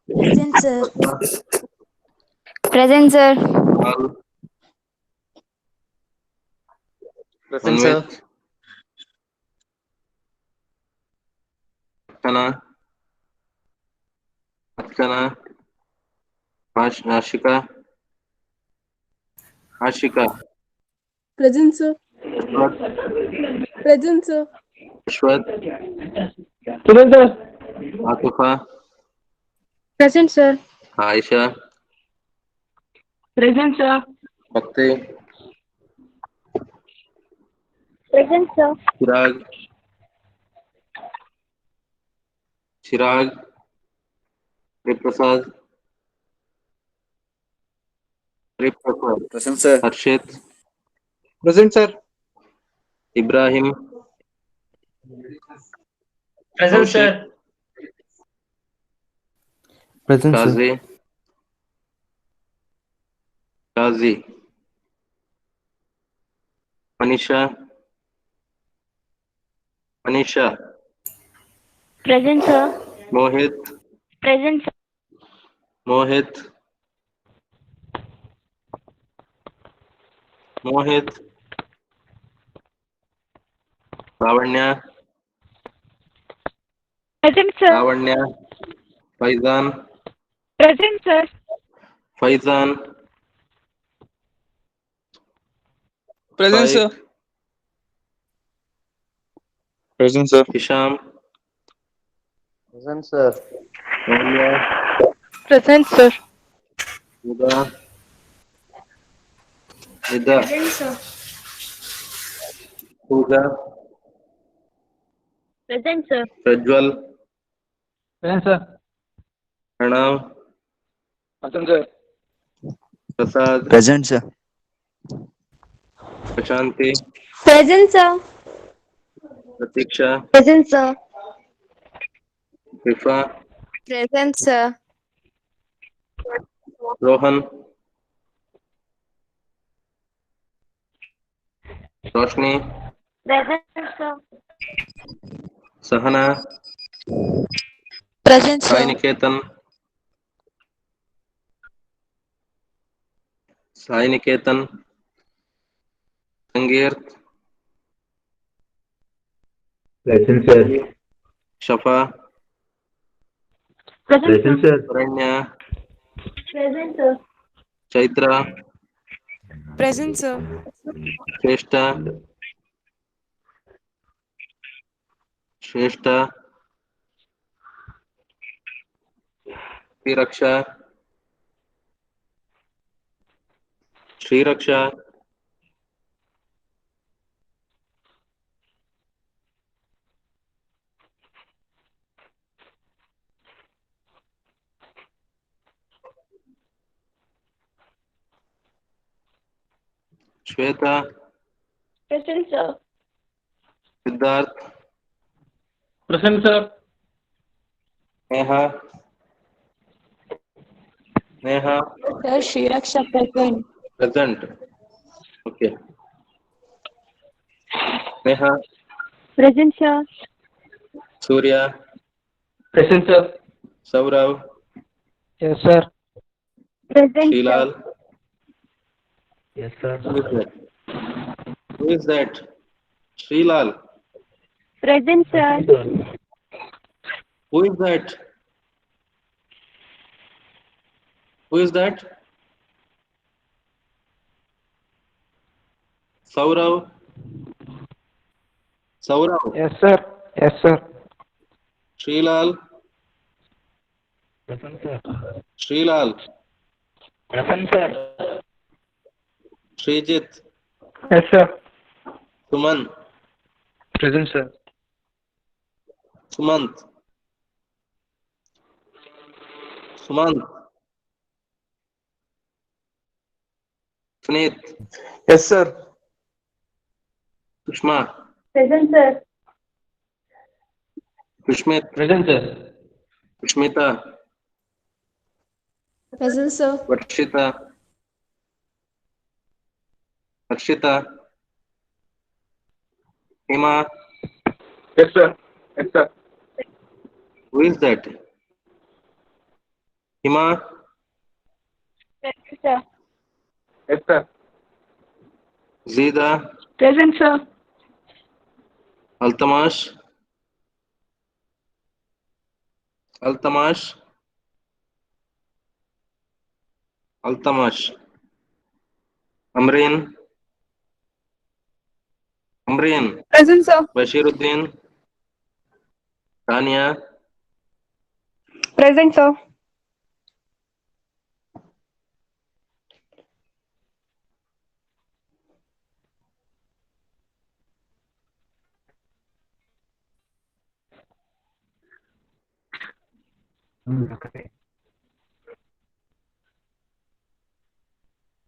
Present, sir. Fatma, Present, sir. Al, Present, sir. Anvit, Archana, Archana, Ashika, Ashika, Present, sir. Ashwat, Present, sir. Ashwat, Present, sir. Atifa, Present, sir. Aisha, Present, sir. Bhakti, Present, sir. Chirag, Chirag, Hariprasad, Hariprasad, Present, sir. Harshit, Present, sir. Ibrahim, Present, Kaushik, sir. Present, sir. Kazi, Kazi, Manisha, Manisha, Present, sir. Mohit, Present, sir. Mohit, Mohit, Lavanya, Present, sir. Lavanya, Faizan, Present, sir. Faizan, Present, sir. Faik, Present, sir. Hisham, Present, sir. Sonia, Present, sir. Nida, Nida, Present, sir. Pooja, Present, sir. Prajwal, Present, sir. Pranav, Present, sir. Prasad, Present, sir. Prashanti, Present, sir. Pratiksha, Present, sir. Rifa, Present, sir. Rohan, Roshni, Present, sir. Sahana, Present, Sai sir. Niketan, Sangir, Present, sir. Shafa, Present, sir. Ranya, Present, sir. Chaitra, Present, sir. Shrestha, Shrestha, Sriraksha, Sriraksha, Shweta, Present, sir. Siddharth, Present, sir. Neha, Sir, Shiraksha present. present. Okay. Neha, Present, sir. Surya, Present, sir. Saurav, Yes, sir. Present, sir. Shilal. Yes, sir. Who is that? Who is that? Shrilal. Present, sir. Who is that? Who is that? Saurav. Saurav. Yes, sir. Yes, sir. Shrilal. Present, sir. Shrilal. Present, sir. Srijit. Yes, sir. Suman. Present, sir. Sumant. Sumant. Sneet. Yes, sir. Sushma. Present, sir. Sushmit. Present, sir. Sushmita. Present, sir. Varshita. Harshita. Hima. Yes, sir. Yes, sir. Who is that? Hima. Present, sir. Yes, sir. Zida. Present, sir. Altamash. Altamash. Altamash. Amrin. Amrin. Present, sir. Bashiruddin. Tanya. Present, sir.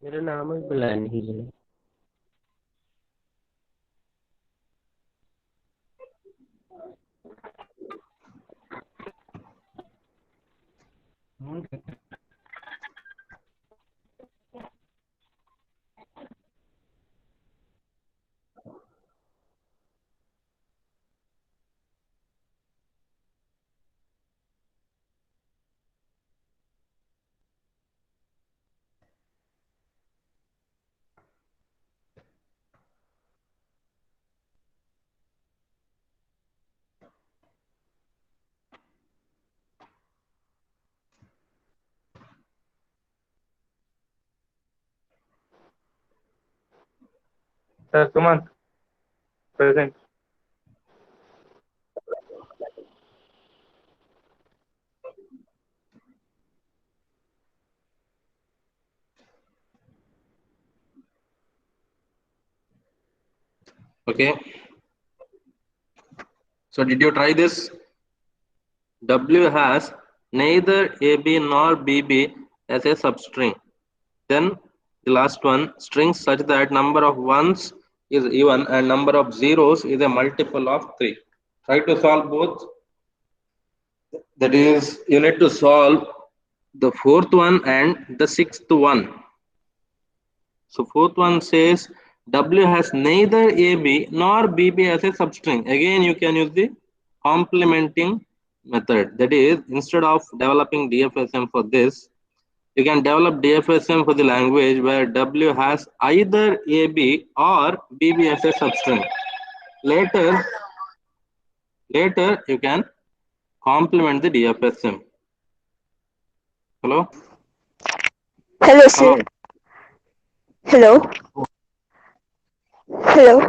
मेरा नाम ही बुलाया नहीं है. Sir, Sumant. Present. Okay. So did you try this? W has neither AB nor BB as a substring. Then the last one, strings such that number of ones is even and number of zeros is a multiple of 3. Try to solve both. That is, you need to solve the fourth one and the sixth one. So fourth one says W has neither AB nor BB as a substring. Again, you can use the complementing method. That is, instead of developing DFSM for this, you can develop DFSM for the language where W has either AB or BB as a substring. Later, you can complement the DFSM. Hello? Hello, Hello? sir. Hello. Hello.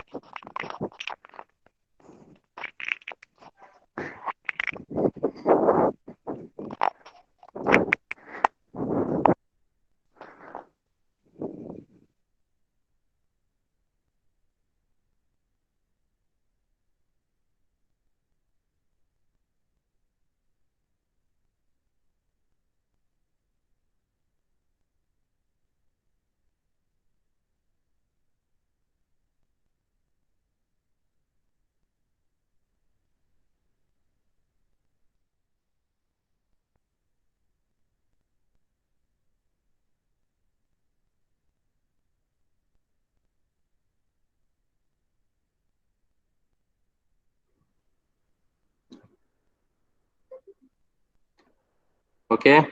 Okay.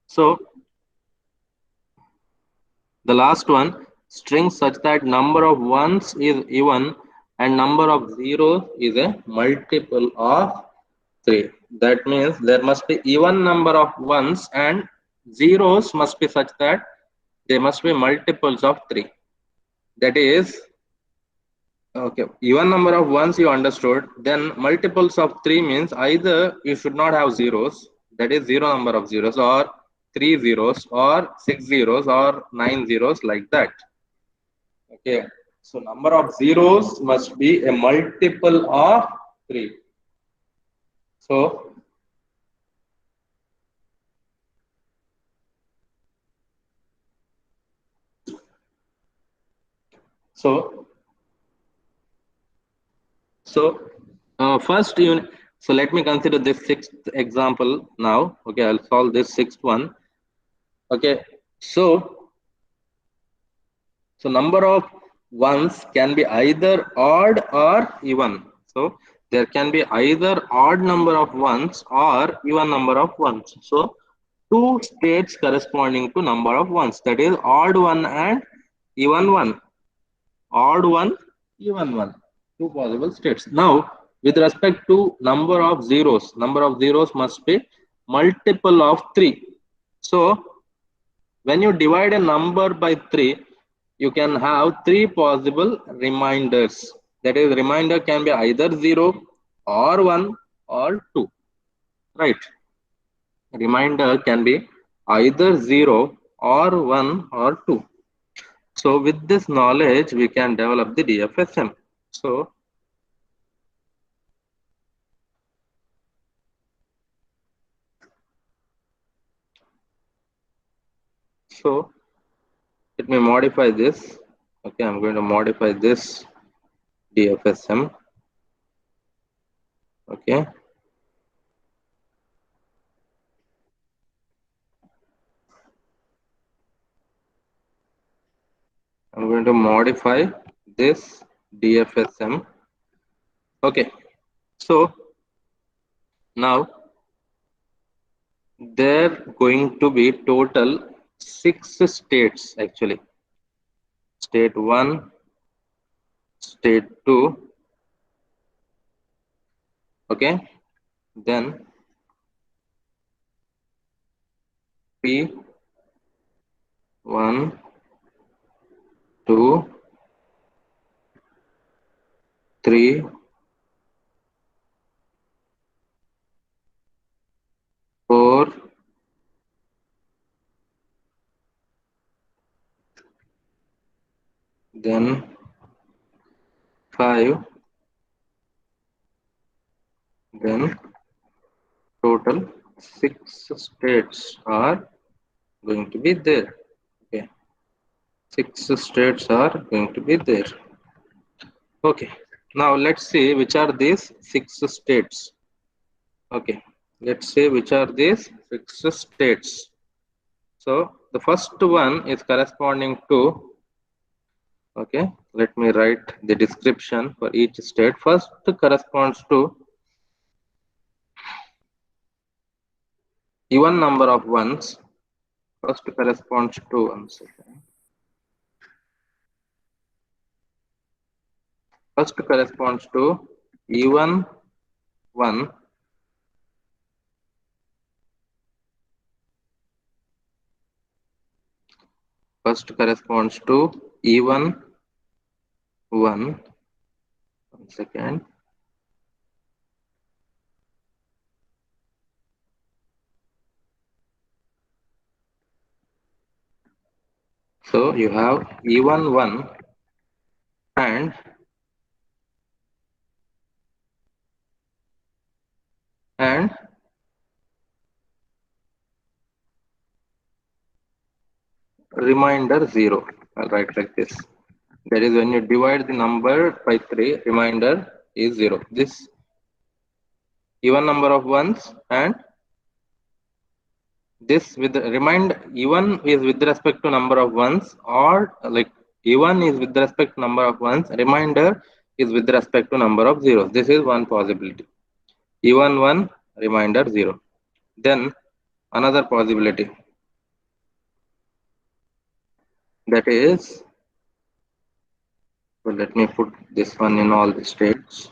So the last one, strings such that number of ones is even and number of zeros is a multiple of 3. That means there must be even number of ones and zeros must be such that they must be multiples of 3. That is, okay, even number of ones you understood, then multiples of 3 means either you should not have zeros, that is zero number of zeros, or 3 zeros, or 6 zeros, or 9 zeros, like that. Okay, so number of zeros must be a multiple of 3. So, so, first you, so let me consider this sixth example now. Okay, I'll solve this sixth one. Okay, so number of ones can be either odd or even. So there can be either odd number of ones or even number of ones. So two states corresponding to number of ones, that is odd one and even one. Odd one, even one. Two possible states. Now with respect to number of zeros must be multiple of 3. So when you divide a number by 3, you can have 3 possible reminders. That is, remainder can be either 0 or 1 or 2. Right? Remainder can be either 0 or 1 or 2. So with this knowledge, we can develop the DFSM. So let me modify this. Okay, I'm going to modify this DFSM. Okay. I'm going to modify this DFSM. Okay. So now there going to be total 6 states actually. State 1, state 2. Okay. Then P 1, 2, 3, 4, then 5, then total 6 states are going to be there. Okay, 6 states are going to be there. Okay, now let's see which are these 6 states. Okay, let's see which are these fixed states. So the first one is corresponding to, okay, let me write the description for each state. First corresponds to even number of ones. First corresponds to, one second. First corresponds to even one. First corresponds to even one. One second. So you have even one and remainder 0. I'll write like this. That is when you divide the number by 3, remainder is 0. This even number of ones and this with the remind even is with respect to number of ones, or like even is with respect to number of ones, remainder is with respect to number of zeros. This is one possibility. Even 1, remainder 0. Then another possibility, that is, so let me put this one in all the states.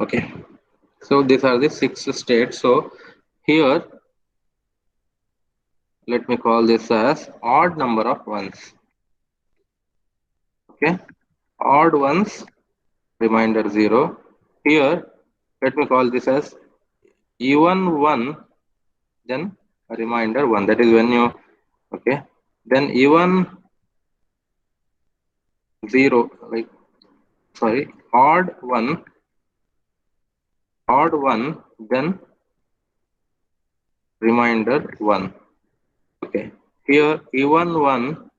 Okay, so these are the 6 states. So here let me call this as odd number of ones. Okay, odd ones, remainder 0. Here let me call this as even 1, then a remainder 1. That is when you, okay, then even 0, like, sorry, odd 1, then remainder 1. Okay, here even 1,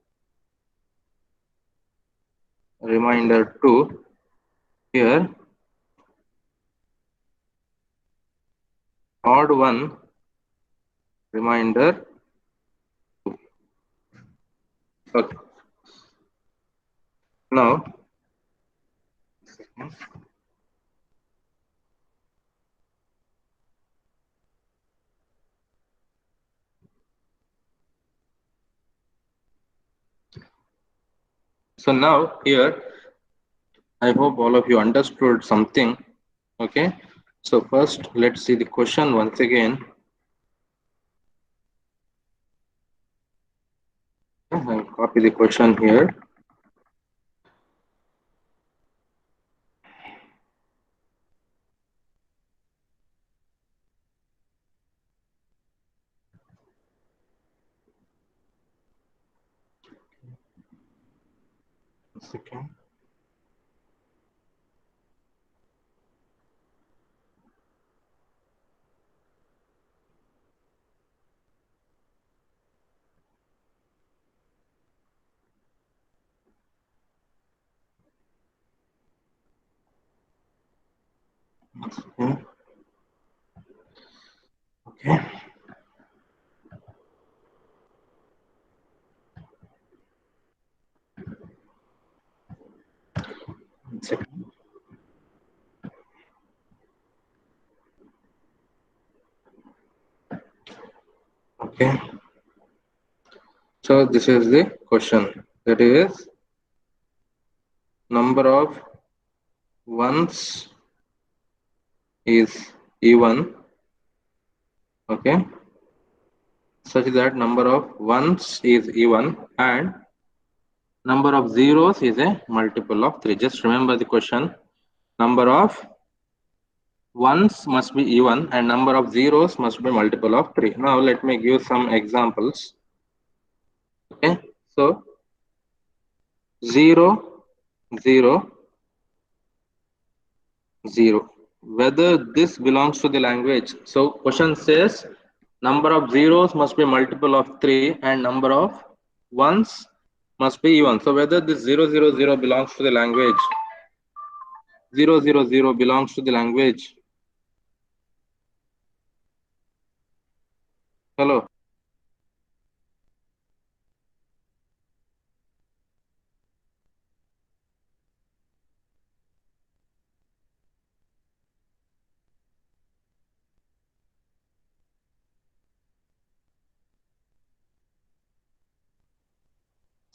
remainder 2. Here odd 1, remainder 2. Okay, now so now here I hope all of you understood something. Okay, so first let's see the question once again. I'll copy the question here. A second. Okay. Okay. One second. Okay. So this is the question. That is number of ones is even. Okay. Such that number of ones is even and number of zeros is a multiple of 3. Just remember the question. Number of ones must be even and number of zeros must be multiple of 3. Now let me give some examples. Okay, So 0, 0, 0. Whether this belongs to the language. So question says number of zeros must be multiple of 3 and number of ones must be even. So whether this 000 belongs to the language, 000 belongs to the language. Hello.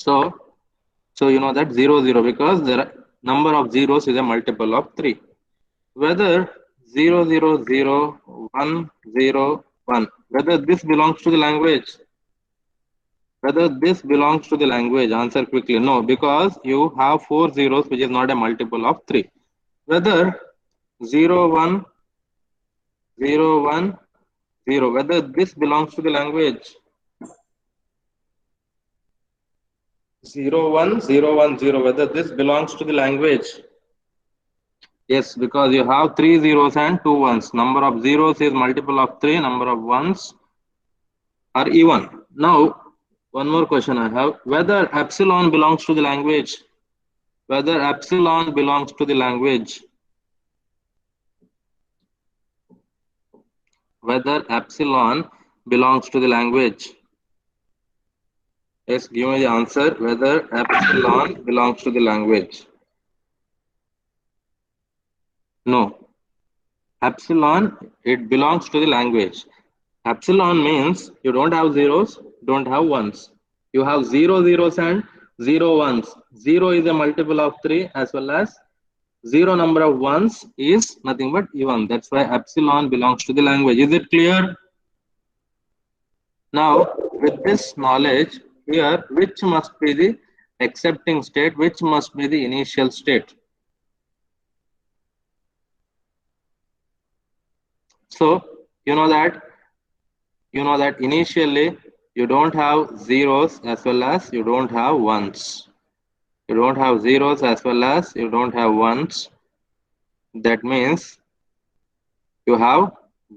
So you know that 00 because the number of zeros is a multiple of 3. Whether 000 101, whether this belongs to the language, whether this belongs to the language, answer quickly. No, because you have 4 zeros which is not a multiple of 3. Whether 01, 01, 0, whether this belongs to the language, 01, 010, whether this belongs to the language. Yes, because you have 3 zeros and 2 ones. Number of zeros is multiple of 3, number of ones are even. Now, one more question I have. Whether epsilon belongs to the language. Whether epsilon belongs to the language. Whether epsilon belongs to the language. Yes, give me the answer. Whether epsilon belongs to the language. No. Epsilon, it belongs to the language. Epsilon means you don't have zeros, don't have ones. You have 0 zeros and 0 ones. 0 is a multiple of 3 as well as 0 number of ones is nothing but even. That's why epsilon belongs to the language. Is it clear? Now, with this knowledge here, which must be the accepting state, which must be the initial state? So, you know that initially you don't have zeros as well as you don't have ones. You don't have zeros as well as you don't have ones. That means you have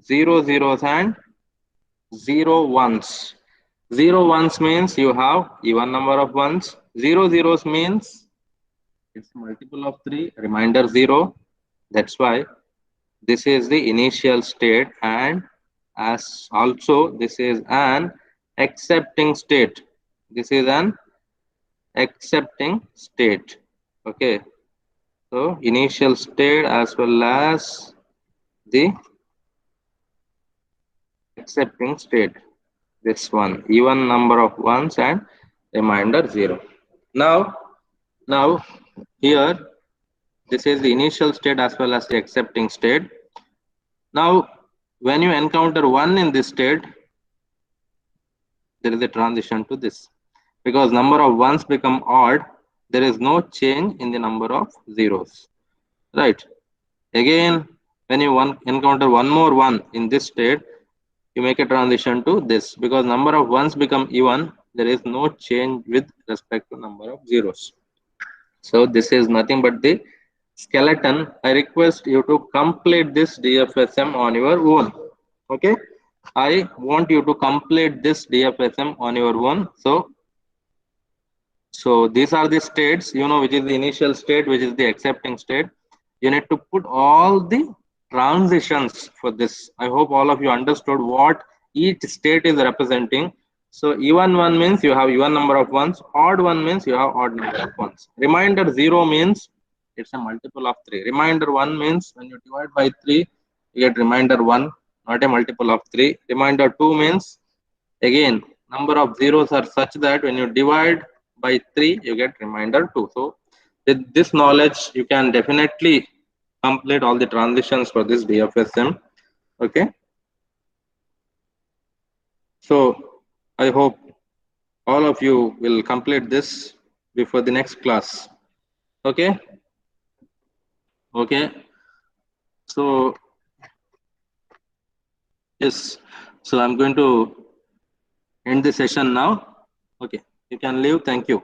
0 zeros and 0 ones. 0 ones means you have even number of ones. 0 zeros means it's multiple of 3, remainder 0. That's why this is the initial state, and as also this is an accepting state. This is an accepting state. Okay. So initial state as well as the accepting state. This one, even number of ones and remainder 0. Now here this is the initial state as well as the accepting state. Now when you encounter 1 in this state, there is a transition to this. Because number of ones become odd, there is no change in the number of zeros. Right. Again, when you encounter one more 1 in this state, you make a transition to this. Because number of ones become even, there is no change with respect to number of zeros. So this is nothing but the skeleton. I request you to complete this DFSM on your own. Okay. I want you to complete this DFSM on your own. So these are the states, which is the initial state, which is the accepting state. You need to put all the transitions for this. I hope all of you understood what each state is representing. So even 1 means you have even number of ones, odd 1 means you have odd number of ones. Remainder 0 means it's a multiple of 3. Remainder 1 means when you divide by 3, you get remainder 1, not a multiple of 3. Remainder 2 means again number of zeros are such that when you divide by 3 you get remainder 2. So with this knowledge you can definitely complete all the transitions for this DFSM. Okay, so I hope all of you will complete this before the next class. Okay, so yes, so I'm going to end the session now. Okay. You can leave. Thank you.